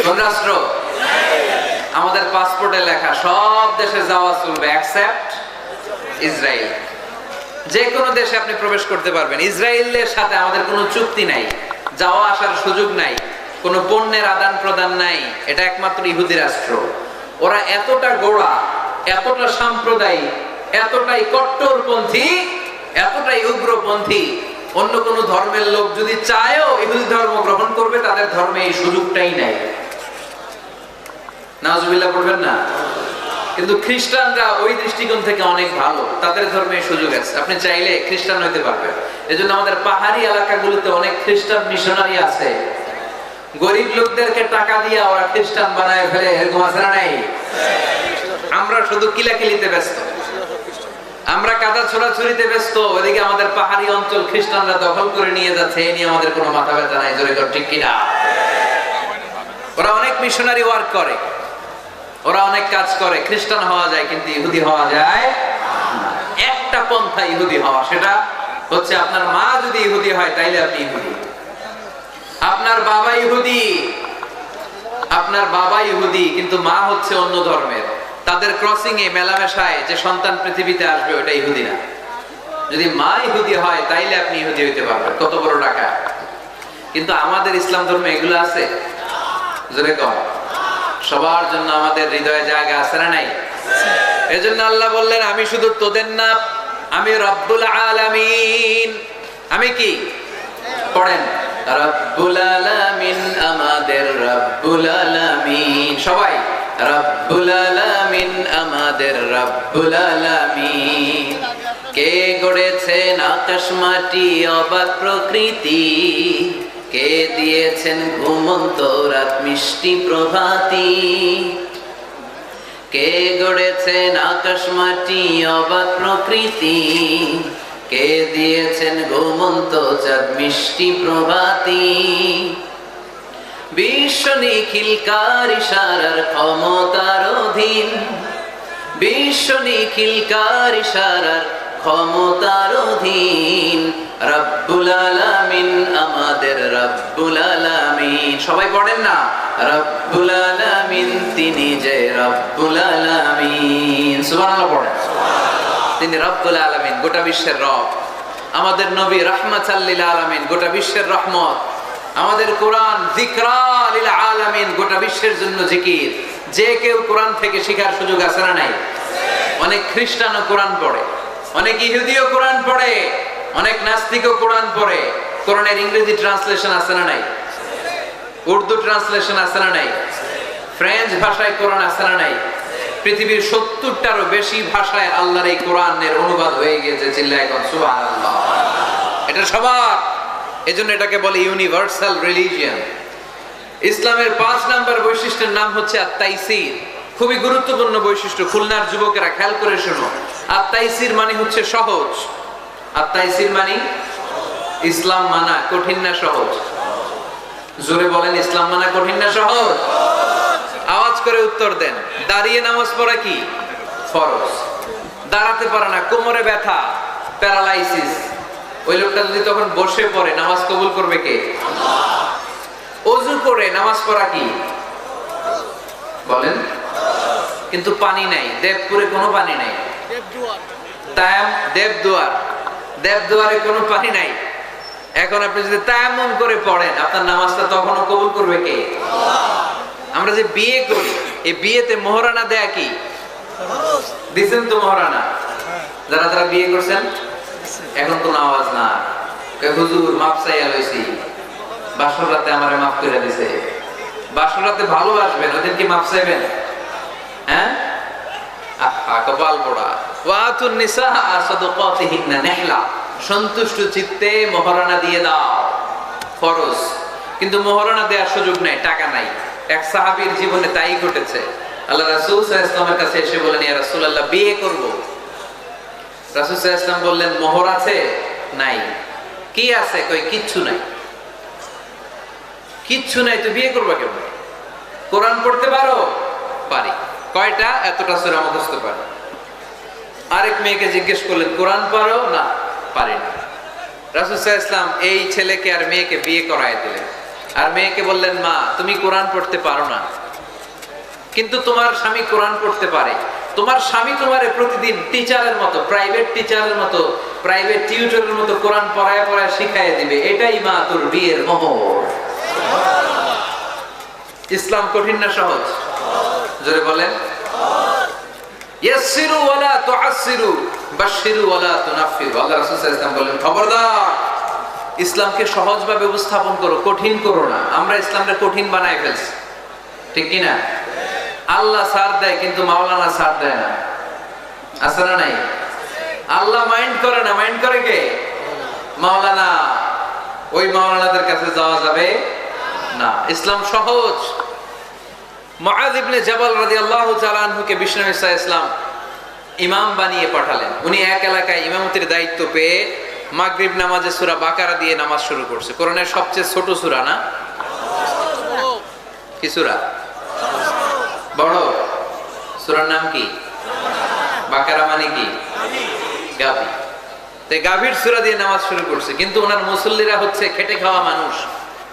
কোন রাষ্ট্র? আমাদের পাসপোর্টে লেখা সব দেশে যাওয়া চলবে এক্সেপ্ট ইসরায়েল। যে কোনো দেশে আপনি প্রবেশ করতে পারবেন। ইসরায়েলের সাথে আমাদের কোনো চুক্তি নাই, যাওয়া আসার সুযোগ নাই, কোনো পণ্যের আদান প্রদান নাই। এটা একমাত্র ইহুদি রাষ্ট্র। ওরা এতটা গোড়া, এতটা সাম্প্রদায়িক, এতটাই কট্টরপন্থী, এতটাই উগ্রপন্থী, অন্য কোন ধর্মের লোক যদি চায়ও ইহুদি ধর্ম গ্রহণ করবে, তাদের ধর্মে এই সুযোগটাই নাই। নাউজুবিল্লাহ পড়বেন না? কিন্তু খ্রিস্টানরা ওই দৃষ্টিকোণ থেকে অনেক ভালো, তাদের ধর্মে সুযোগ আছে, আপনি চাইলে খ্রিস্টান হইতে পারবেন। এজন্য আমাদের পাহাড়ি এলাকাগুলোতে অনেক খ্রিস্টান মিশনারি আছে, গরিব লোকদেরকে টাকা দিয়ে ওরা খ্রিস্টান বানায় ফেলে, এরকম আছে না নাই? আমরা শুধু কিলাকিলিতে ব্যস্ত, আমরা কাদা ছোড়াছুড়িতে ব্যস্ত, ওদিকে আমাদের পাহাড়ি অঞ্চল খ্রিস্টানরা দখল করে নিয়ে যাচ্ছে, এ নিয়ে আমাদের কোনো মাথা ব্যথা নাই। জোরে কর ঠিক কিনা? ওরা অনেক মিশনারি ওয়ার্ক করে, ওরা অনেক কাজ করে, খ্রিস্টান হওয়া যায় কিন্তু ইহুদি হওয়া যায় না। একটা পন্থা ইহুদি হওয়া, সেটা হচ্ছে আপনার মা যদি ইহুদি হয় তাইলে আপনি ইহুদি, আপনার বাবা ইহুদি, আপনার বাবা ইহুদি কিন্তু মা হচ্ছে অন্য ধর্মের, তাদের ক্রসিং এ মেলামেশায় যে সন্তান পৃথিবীতে আসবে ওটা ইহুদি না। যদি মা ইহুদি হয় তাইলে আপনি ইহুদি হইতে পারবেন, কত বড় টাকা। কিন্তু আমাদের ইসলাম ধর্মে এগুলো আছে? জোরে কর। সবার জন্য আমাদের হৃদয়ে জায়গা আছে না নাই? এজন্য আল্লাহ বললেন আমি শুধু তোদের না, আমি রব্বুল আলামিন। আমি কি? পড়েন, রব্বুল আলামিন, আমাদের রব্বুল আলামিন। সবাই রব্বুল আলামিন, আমাদের রব্বুল আলামিন। কে গড়েছেন আকাশ মাটি অবাক প্রকৃতি, কে দিয়েছেন ঘুমন্ত রাত মিষ্টি প্রভাতী, কে গড়েছেন আকাশ মাটি অবাক প্রকৃতি, কে দিয়েছেন ঘুমন্ত চাঁদ মিষ্টি প্রভাতী। বিশ্ব নিখিলকার ইশারার ক্ষমতার অধীন, বিশ্ব নিখিলকার ইশারার ক্ষমতার অধীন, রব্বুল আলামিন, আমাদের রব্বুল আলামিন। সবাই পড়েন না, রব্বুল আলামিন, তিনি যে রব্বুল আলামিন। সুবহানাল্লাহ পড়েন। তিনি রব্বুল আলামিন, গোটা বিশ্বের রব। আমাদের নবী রাহমাতাল লিল আলামিন, গোটা বিশ্বের রহমত। আমাদের কোরআন যিকরা লিল আলামিন, গোটা বিশ্বের জন্য জিকির। যে কেউ কোরআন থেকে শেখার সুযোগ আছে না নাই? অনেক খ্রিস্টানও কোরআন পড়ে, অনেক ইহুদিও কোরআন পড়ে, অনেক নাস্তিকও কোরআন পড়ে। কোরআনের ইংরেজি ট্রান্সলেশন আছে না নাই? উর্দু ট্রান্সলেশন আছে না নাই? ফ্রেঞ্চ ভাষায় কোরআন আছে না নাই? পৃথিবীর 70টারও বেশি ভাষায় আল্লাহর এই কোরআনের অনুবাদ হয়ে গেছে। চিল্লায় এখন সুবহানাল্লাহ। এটা সবার, এজন্য এটাকে বলে ইউনিভার্সাল রিলিজিয়ন। ইসলামের 5 নাম্বার বৈশিষ্ট্যের নাম হচ্ছে আত-তাইসির। খুবই গুরুত্বপূর্ণ বৈশিষ্ট্য। খুলনার যুবকেরা খেয়াল করে শোনো। আত-তাইসির মানে হচ্ছে সহজ। আত-তাইসির মানে ইসলাম মানা কঠিন না সহজ? জোরে বলেন, ইসলাম মানা কঠিন না সহজ? আওয়াজ করে উত্তর দেন। দাঁড়িয়ে নামাজ পড়া কি ফরজ? দাঁড়াতে পারে না, কোমরে ব্যথা, প্যারালাইসিস, ওই লোকটা যদি তখন বসে পড়ে নামাজ কবুল করবে কে? ওযু করে নামাজ পড়া কি বলেন? কিন্তু পানি নাই, দেবপুরে কোনো পানি নাই। দেবদুয়ারে কোনো পানি নাই। এখন আপনি যদি তায়াম্মুম করে পড়েন, আপনার নামাজটা তখনও কবুল করবে কে? আমরা যে বিয়ে করি, এই বিয়েতে মোহরানা দেয়া কি? দিছেন তো মোহরানা? যারা যারা বিয়ে করছেন এখন কোনো আওয়াজ না। হুজুর মাপ চাইয়া লইছি, বাসর রাতে আমারে মাফ করে দিছে। বাসর রাতে ভালোবাসবেন, ওদের কি মাপ চাইবেন? হ্যাঁ, কপাল পোড়া। ওয়াতুন নিসা সাদাকাতিহিন্না নিহলা, সন্তুষ্ট চিত্তে মোহরানা দিয়ে দাও, ফরজ। কিন্তু মোহরানা দেওয়ার সুযোগ নাই, টাকা নাই। এক সাহাবীর জীবনে তাই ঘটেছে। আল্লাহ রাসূল সাল্লাল্লাহু আলাইহি ওয়াসাল্লামের কাছে এসে বলেন, ইয়া রাসূলুল্লাহ, বিয়ে করব। রাসূল সাল্লাল্লাহু আলাইহি ওয়াসাল্লাম বললেন, মোহর আছে? নাই। কি আছে? কই কিচ্ছু নাই। কিচ্ছু নাই তো বিয়ে করবা কেমন? কোরআন পড়তে পারো? পারি। কয়টা? এতটা সূরা মুখস্থ পারি। আরেক মেয়েকে জিজ্ঞেস করলেন, কোরআন পারো? না, পারি না। রাসূল সাল্লাল্লাহু আলাইহি ওয়াসাল্লাম এই ছেলেকে আর মেয়েকে বিয়ে করায় দিলেন। আর মেয়েকে বললেন, মা তুমি কোরআন পড়তে পারো না, কিন্তু তোমার স্বামী কোরআন পড়তে পারে। তোমার স্বামী তোমারে প্রতিদিন টিচারের মতো, প্রাইভেট টিচারের মতো, প্রাইভেট টিউটরের মতো কোরআন পড়ায় পড়ায় শিখাইয়ে দিবে। এটাই মা তোর বিয়ের মোহর। ইসলাম কঠিন না সহজ? জোরে বলেন। ইয়াসসিরু ওয়ালা তুআসসিরু, বাশশিরু ওয়ালা তুনাফফিরু। আল্লাহ রাসূল সাল্লাল্লাহু আলাইহি ওয়াসাল্লাম বলেন, খবরদার, ইসলামকে সহজভাবে উপস্থাপন করো, কঠিন করো না। আমরা ইসলামকে কঠিন বানায় ফেলছি, ঠিক কি না? আল্লাহ ছাড় দেয়, কিন্তু মাওলানা ছাড় দেয় না। আছে না নাই? আল্লাহ মাইন্ড করে না, মাইন্ড করে কে? মাওলানা। ওই মাওলানাদের কাছে যাওয়া যাবে না। ইসলাম সহজ। মুআয ইবনে জাবাল রাদিয়াল্লাহু তাআলা আনহুকে বিশ্বনবী সাল্লাল্লাহু আলাইহি ওয়াসাল্লাম ইমাম বানিয়ে পাঠালেন। উনি এক এলাকায় ইমামতির দায়িত্ব পেয়ে মাগরিব নামাজে সূরা বাকারা দিয়ে নামাজ শুরু করছে। কোরআনের সবচেয়ে ছোট সূরা না? কি সূরা? বড় সূরার নাম কি? বাকারা মানে কি? গাভী। তো গাভীর সূরা দিয়ে নামাজ শুরু করছে। কিন্তু ওনার মুসল্লিরা হচ্ছে খেটে খাওয়া মানুষ,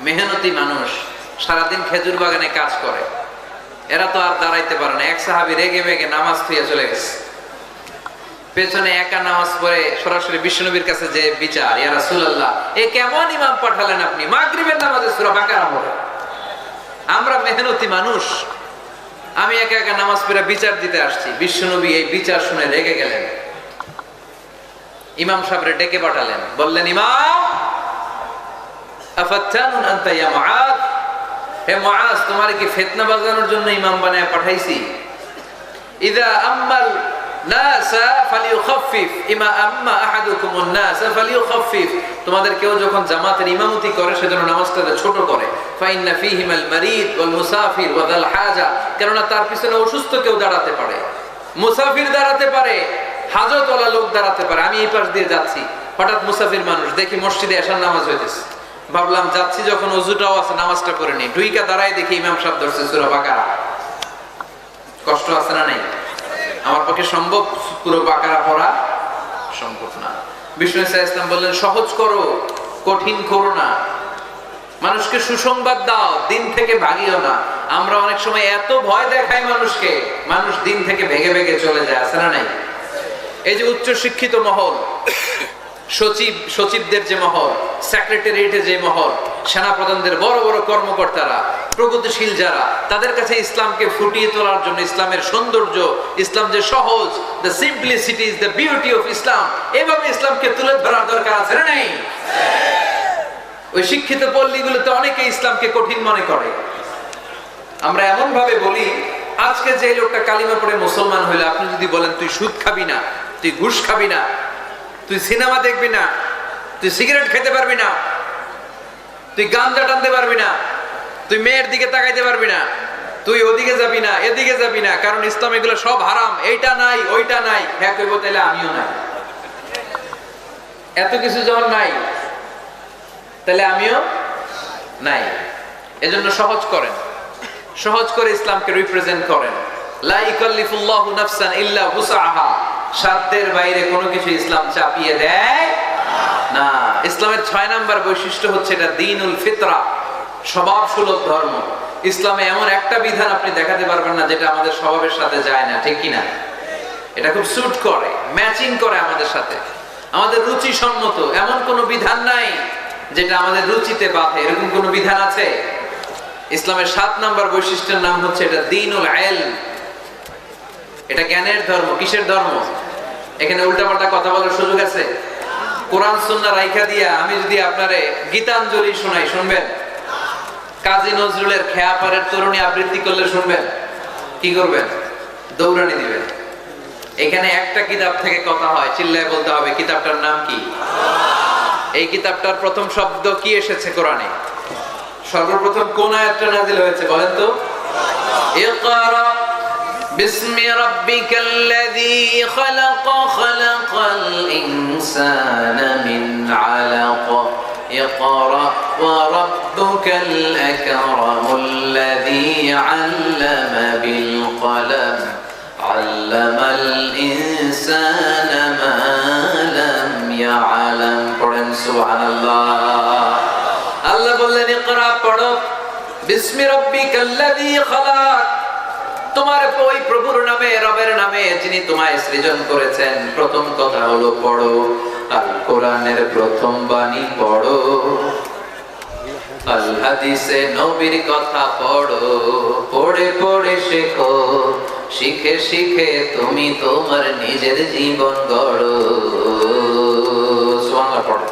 মেহনতি মানুষ, সারাদিন খেজুর বাগানে কাজ করে। এরা তো আর দাঁড়াইতে পারে না। এক সাহাবী রেগে মেগে নামাজ থুইয়া চলে গেছে। পেছনে একা নামাজ পড়ে সরাসরি বিশ্বনবীর কাছে যে বিচার, ইয়া রাসূলুল্লাহ, এ কেমন ইমাম পাঠালেন আপনি? মাগরিবের নামাজে সূরা বাকারা পড়ে। আমরা মেহনতি মানুষ, আমি একা একা নামাজ পড়ে বিচার দিতে আসছি। বিশ্বনবী এই বিচার শুনে রেগে গেলেন। ইমাম সাহেবরে ডেকে পাঠালেন, বললেন, ইমাম, আফাত্তানুন আনতা ইয়া মুআয, হে মুআয, তোমার কি ফিতনা বাজানোর জন্য ইমাম বানায় পাঠাইছি? ইযা আম্মাল নাসা ফালিয়ুখাফফিফ, ইমা আম্মা আহাদুকুমুন নাস ফালিয়ুখাফফিফ। তোমাদের কেউ যখন জামাতের ইমামতি করে সেজন্য নামাজটা ছোট করে। ফাইন্না ফীহিমাল মারিদ ওয়াল মুসাফির ওয়া যাল হাজা, কারণ তার পিছনে অসুস্থ কেউ দাঁড়াতে পারে, মুসাফির দাঁড়াতে পারে, হাজতওয়ালা লোক দাঁড়াতে পারে। আমি এই পাশ দিয়ে যাচ্ছি, হঠাৎ মুসাফির মানুষ দেখি মসজিদে এশার নামাজ হইতেছে। ভাবলাম যাচ্ছি যখন, ওযুটাও আছে, নামাজটা করে নি। ঢুইকা দাঁড়ায় দেখি ইমাম সাহেব ধরছে সূরা বাকারা। কষ্ট আছে না নাই? আমার পক্ষে সম্ভব পুরো বাকারা পড়া সম্ভব না। বিষ্ণু সাল্লাল্লাহু আলাইহি ওয়াসাল্লাম বললেন, সহজ করো, কঠিন করো না। মানুষকে সুসংবাদ দাও, দিন থেকে ভাগিও না। আমরা অনেক সময় এত ভয় দেখাই মানুষকে, মানুষ দিন থেকে ভেগে ভেগে চলে যায়। আছে না নাই? এই যে উচ্চ শিক্ষিত মহল, সচিবদের যে মহল, সেক্রেটারিয়েটের যে মহল, সেনাপ্রধানদের বড় বড় কর্মকর্তারা, প্রগতিশীল যারা, তাদের কাছে ইসলামকে ফুটিয়ে তোলার জন্য, ইসলামের সৌন্দর্য, ইসলাম যে সহজ, the simplicity is the beauty of Islam, এভাবে ইসলামকে তুলে ধরার দরকার আছে না নেই? ওই শিক্ষিত পল্লীগুলোতে অনেকে ইসলামকে কঠিন মনে করে। আমরা এমন ভাবে বলি, আজকে যে লোকটা কালিমা পড়ে মুসলমান হইলে আপনি যদি বলেন তুই সুদ খাবি না, তুই ঘুষ খাবি না, তুই সিনেমা দেখবি না, তুই সিগারেট খেতে পারবি না, তুই গাঁজা টানতে পারবি না, তুই মেয়ের দিকে তাকাইতে পারবি না, তুই ওদিকে যাবি না, এদিকে যাবি না, কারণ ইসলাম এগুলো সব হারাম, এইটা নাই ওইটা নাই, হ্যাঁ কইব তাইলে আমিও নাই। এত কিছু যখন নাই তাহলে আমিও নাই। এজন্য সহজ করেন, সহজ করে ইসলামকে রিপ্রেজেন্ট করেন। লা ইকাল্লিফুল্লাহু নাফসান ইল্লা উসআহা, সাধ্যের বাইরে কোনো কিছু ইসলাম চাপিয়ে দেয় না। ইসলামের 6 নাম্বার বৈশিষ্ট্য হচ্ছে এটা দ্বীনুল ফিতরা, স্বভাব সুলভ ধর্ম। ইসলামে এমন একটা বিধান আপনি দেখাতে পারবেন না যেটা আমাদের স্বভাবের সাথে যায় না, ঠিক কি না? এটা খুব স্যুট করে, ম্যাচিং করে আমাদের সাথে, আমাদের রুচি সম্মত। এমন কোনো বিধান নাই যেটা আমাদের রুচিতে বাধে, এরকম কোনো বিধান আছে? ইসলামের 7 নাম্বার বৈশিষ্ট্যের নাম হচ্ছে এটা দ্বীনুল ইলম, এটা জ্ঞানের ধর্ম। কিসের ধর্ম? এখানে উল্টাপাল্টা কথা বলার সুযোগ আছে? কোরআন সুন্নাহ রাইখা দিয়া আমি যদি আপনারে গীতাঞ্জলি শোনাই, শুনবেন? কাজী নজরুলের খেয়াপাড়ের তরুণী আবৃত্তি করলে শুনবেন? কি করবেন? দৌড়ানি দিবেন। এখানে একটা কিতাব থেকে কথা হয়, চিল্লায় বলতে হবে কিতাবটার নাম কি? এই কিতাবটার প্রথম শব্দ কি এসেছে কোরআনে? সর্বপ্রথম কোন আয়াতটা নাযিল হয়েছে বলেন তো? ইকরা বিসমি রাব্বিকাল্লাযী খালাক, খালাকাল ইনসানা মিন আলাক, ইকরা ওয়া রাব্বুকাল আকরামুল্লাযী আল্লামা বিল কলম, আল্লামাল ইনসানা মা লাম ইয়ালাম। পড়েন সুবহানাল্লাহ। আল্লাহ বললেন ইকরা, পড়ো, বিসমি রাব্বিকাল্লাযী খালাক, তোমার ওই প্রভুর নামে, রবের নামে যিনি তোমায় সৃজন করেছেন। প্রথম কথা হলো পড়ো, আল কোরআনের প্রথম বাণী পড়ো, আল হাদিসে নবীর কথা পড়ো, পড়ে পড়ে শেখো, শিখে শিখে তুমি তোমার নিজের জীবন গড়ো। সুবহানাল্লাহ পড়ো।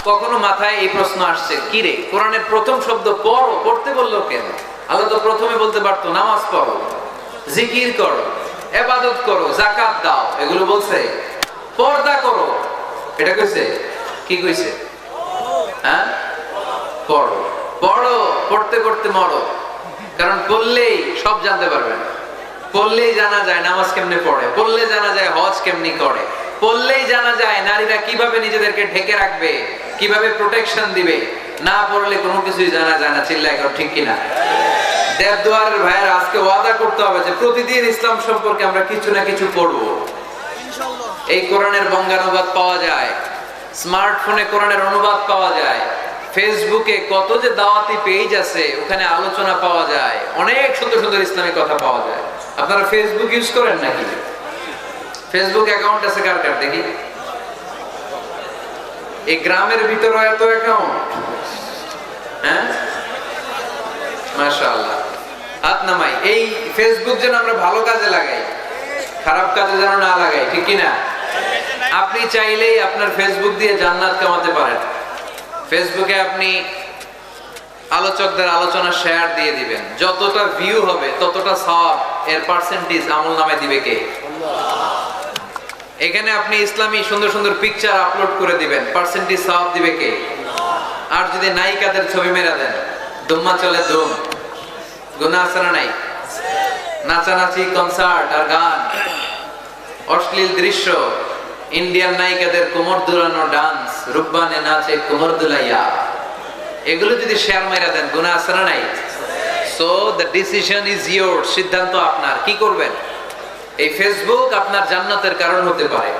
কখনো মাথায় এই প্রশ্ন আসছে, কি রে কোরআনের প্রথম শব্দ পড়ো, পড়তে বললো কেন? আল্লাহ তো প্রথমে বলতে পারতো নামাজ পড়ো, জিকির করো, ইবাদত করো, যাকাত দাও, এগুলো বলছে? পর্দা করো, এটা কইছে? কি কইছে? হ্যাঁ, পড়ো। পড়ো, পড়তে পড়তে মরো, কারণ পড়লেই সব জানতে পারবেন। পড়লেই জানা যায় নামাজ কেমনে পড়ে, পড়লে জানা যায় হজ কেমনি করে, পড়লেই জানা যায় নারীরা কিভাবে নিজেদেরকে ঢেকে রাখবে, কিভাবে প্রোটেকশন দিবে। না পড়লে কোনো কিছুই জানা যায় না। চিল্লায় কর ঠিক কিনা? দেবদুয়ারের ভাইয়ের আজকে ওয়াদা করতে হবে যে প্রতিদিন ইসলাম সম্পর্কে আমরা কিছু না কিছু পড়বো। এই কোরআনের বঙ্গানুবাদ পাওয়া যায়, স্মার্টফোনে কোরআনের অনুবাদ পাওয়া যায়, ফেসবুকে কত যে দাওয়াতি পেজ আছে, ওখানে আলোচনা পাওয়া যায়, অনেক সুন্দর সুন্দর ইসলামী কথা পাওয়া যায়। আপনারা ফেসবুক ইউজ করেন নাকি? ফেসবুক অ্যাকাউন্ট আছে কার কার দেখি? এই গ্রামের ভিতরে এত অ্যাকাউন্ট, হ্যাঁ মাশাআল্লাহ, হাত নামাই। এই ফেসবুক যেন আমরা ভালো কাজে লাগাই, খারাপ কাজে যেন না লাগাই, ঠিক কি না? আপনি চাইলেই আপনার ফেসবুক দিয়ে জান্নাত কামাতে পারেন। ফেসবুকে আপনি আলোচকদের আলোচনা শেয়ার দিয়ে দিবেন, যতটা ভিউ হবে ততটা সওয়াব, এর পার্সেন্টেজ আমল নামে দিবে কে? এখানে আপনি ইসলামী সুন্দর সুন্দর পিকচার আপলোড করে দিবেন, পার্সেন্টেজ সওয়াব দিবে কে? আর যদি নায়িকাদের ছবি মেরা দেন, দুম্মা চলে দুম, গুনাহ আছে না নাই? নাচানাচি, কনসার্ট আর গান, অশ্লীল দৃশ্য, ইন্ডিয়ান নায়িকাদের কোমর দুলানো ডান্স, রুব্বানে নাচে কোমর দুলাইয়া, এগুলো যদি শেয়ার মেরা দেন, গুনাহ আছে না নাই? So the decision is yours, সিদ্ধান্ত আপনার। কি করবেন? এই ফেসবুক আপনার জান্নাতের কারণ হতে পারে,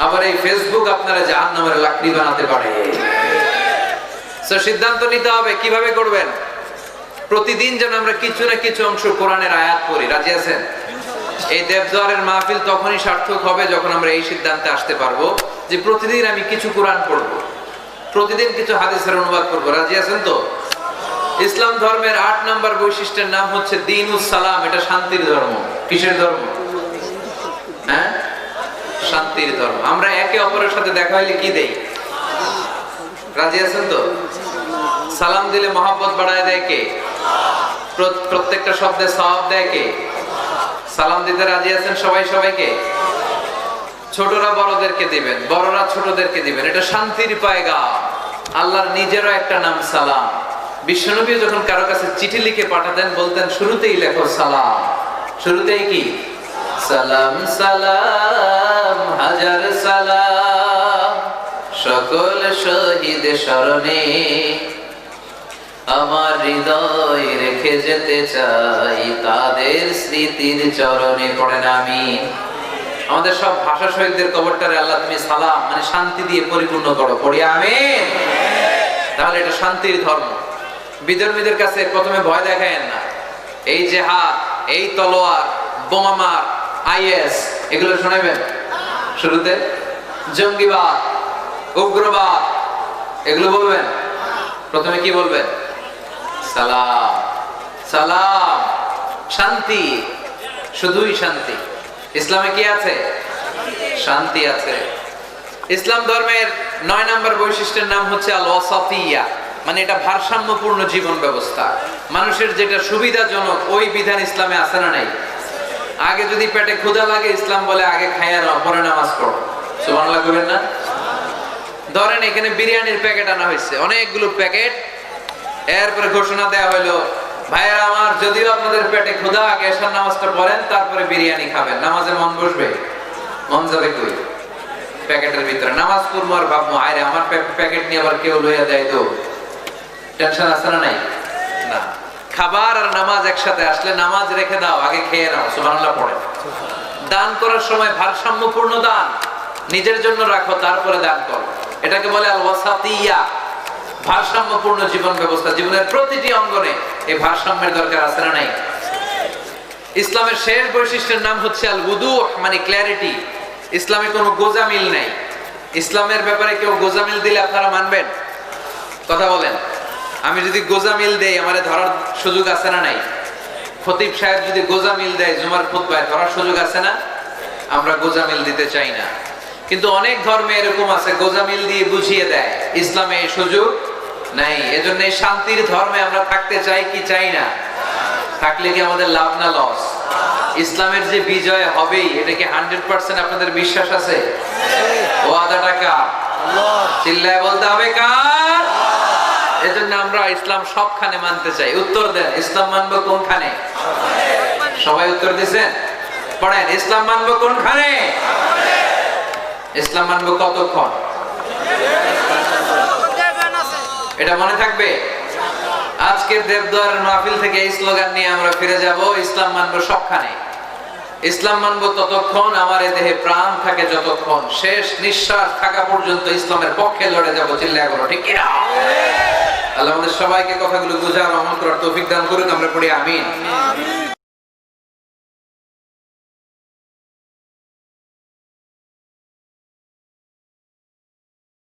আবার এই ফেসবুক আপনারা জাহান্নামের লাকড়ি বানাতে পারে। সো সিদ্ধান্ত নিতে হবে কিভাবে করবেন। প্রতিদিন যেন আমরা কিছু না কিছু অংশ কোরআনের আয়াত পড়ি। রাজি আছেন? এই দেবজোয়ারের মাহফিল তখনই সার্থক হবে যখন আমরা এই সিদ্ধান্তে আসতে পারবো যে প্রতিদিন আমি কিছু কোরআন পড়বো, প্রতিদিন কিছু হাদিসের অনুবাদ করবো। রাজি আছেন তো? ইসলাম ধর্মের 8 নম্বর বৈশিষ্ট্যের নাম হচ্ছে দ্বীনুস সালাম। এটা শান্তির ধর্ম। কিসের ধর্ম? হ্যাঁ, শান্তির ধর্ম। আমরা একে অপরের সাথে দেখা হইলে কি দেই? রাজি আছেন তো? সালাম দিলে মহব্বত বাড়ায় দেয় কে? প্রত্যেকটা শব্দে সওয়াব দেয় কে? সালাম দিতে রাজি আছেন সবাই সবাইকে? ছোটরা বড়দেরকে দিবেন, বড়রা ছোটদেরকে দিবেন। এটা শান্তির পয়গাম। আল্লাহর নিজেরও একটা নাম সালাম। বিশ্বনবী যখন কারো কাছে চিঠি লিখে পাঠাতেন বলতেন শুরুতেই লেখো সালাম। শুরুতেই কি? সালাম সালাম হাজার সালাম সকল শহীদ স্মরণে আমার হৃদয় রেখে যেতে চাই তাদের স্মৃতির চরণে। পড়েন আমিন। আমাদের সব ভাষা শহীদদের কবরটারে আল্লাহ তুমি সালাম মানে শান্তি দিয়ে পরিপূর্ণ করো। পড়ি আমিন। তাহলে এটা শান্তির ধর্ম। বিধর্মীদের কাছে প্রথমে ভয় দেখায়েন না। এই জেহাদ, এই তলোয়ার, বোমামার, আইএস এগুলো শোনাবেন শুরুতে? জঙ্গিবাদ, উগ্রবাদ এগুলো বলবেন? প্রথমে কি বলবেন? সালাম সালাম, শান্তি, শুধুই শান্তি। ইসলামে কি আছে? শান্তি আছে। ইসলাম ধর্মের 9 নম্বর বৈশিষ্ট্যের নাম হচ্ছে আল ওয়াসাতিয়া, মানে এটা ভারসাম্যপূর্ণ জীবন ব্যবস্থা। মানুষের যেটা সুবিধাজনক ওই বিধান ইসলামে আছে না নাই? আগে যদি পেটে ক্ষুধা লাগে ইসলাম বলে আগে খাইয়া নাও পরে নামাজ পড়ো। সুবহানাল্লাহ বলেন না? ধরেন এখানে বিরিয়ানির প্যাকেট আনা হয়েছে, অনেকগুলো প্যাকেট। এরপরে ঘোষণা দেওয়া হলো ভাইয়া আমার যদিও আপনাদের পেটে ক্ষুধা, আগে এশার নামাজটা পড়েন তারপরে বিরিয়ানি খাবেন। নামাজে মন বসবে? মন যাবে কই? প্যাকেটের ভিতরে নামাজ পড়বো আর ভাববো আরে আমার প্যাকেট নিয়ে আবার কেউ লইয়া দেয় তো টেনশন আছে না নাই? না। খাবার আর নামাজ একসাথে আসলে নামাজ রেখে দাও, আগে খেয়ে নাও। সুবহানাল্লাহ পড়ে। দান করার সময় ভারসাম্যপূর্ণ দান, নিজের জন্য রাখো তারপরে দান করো। এটাকে বলে আল ওয়াসাতিয়া, ভারসাম্যপূর্ণ জীবন ব্যবস্থা। জীবনের প্রতিটি অঙ্গনে এই ভারসাম্যের দরকার আছে না নাই? ইসলামের শেষ বৈশিষ্ট্যের নাম হচ্ছে আল উদুহ, মানে ক্ল্যারিটি। ইসলামে কোনো গোজামিল নাই। ইসলামের ব্যাপারে কেউ গোজামিল দিলে আপনারা মানবেন? কথা বলেন। আমি যদি গোজামিল দেই আমারে ধরার সুযোগ আছে না নাই? খতিব সাহেব যদি গোজামিল দেয় জুমার খুতবায় ধরার সুযোগ আছে না? আমরা গোজামিল দিতে চাই না। কিন্তু অনেক ধর্মে এরকম আছে গোজামিল দিয়ে বুঝিয়ে দেয়। ইসলামে এই সুযোগ নাই। এজন্য এই শান্তির ধর্মে আমরা থাকতে চাই কি চাই না? থাকলে কি আমাদের লাভ না লস? ইসলামের যে বিজয় হবেই এটা কি 100% আপনাদের বিশ্বাস আছে? ওয়াদাটা কার? চিল্লায় বলতে হবে কার? এজন্য আমরা ইসলাম সবখানে মানতে চাই। উত্তর দেন, ইসলাম মানবো কোনখানে? সবাই উত্তর দিছেন? পড়েন, ইসলাম মানবো কোনখানে? ইসলাম মানবো কতক্ষণ? এটা মনে থাকবে। আজকের দেবদুয়ারের মাহফিল থেকে এই স্লোগান নিয়ে আমরা ফিরে যাব, ইসলাম মানবো সবখানে। ইসলাম মানবো ততক্ষণ আমার এ দেহে প্রাণ থাকে, যতক্ষণ শেষ নিঃশ্বাস থাকা পর্যন্ত ইসলামের পক্ষে লড়ে যাব। চিল্লায় বলো ঠিক কিনা? আল্লাহ আমাদের সবাইকে কথাগুলো বুঝার আমল করার তৌফিক দান করুন। আমরা পড়ি আমিন।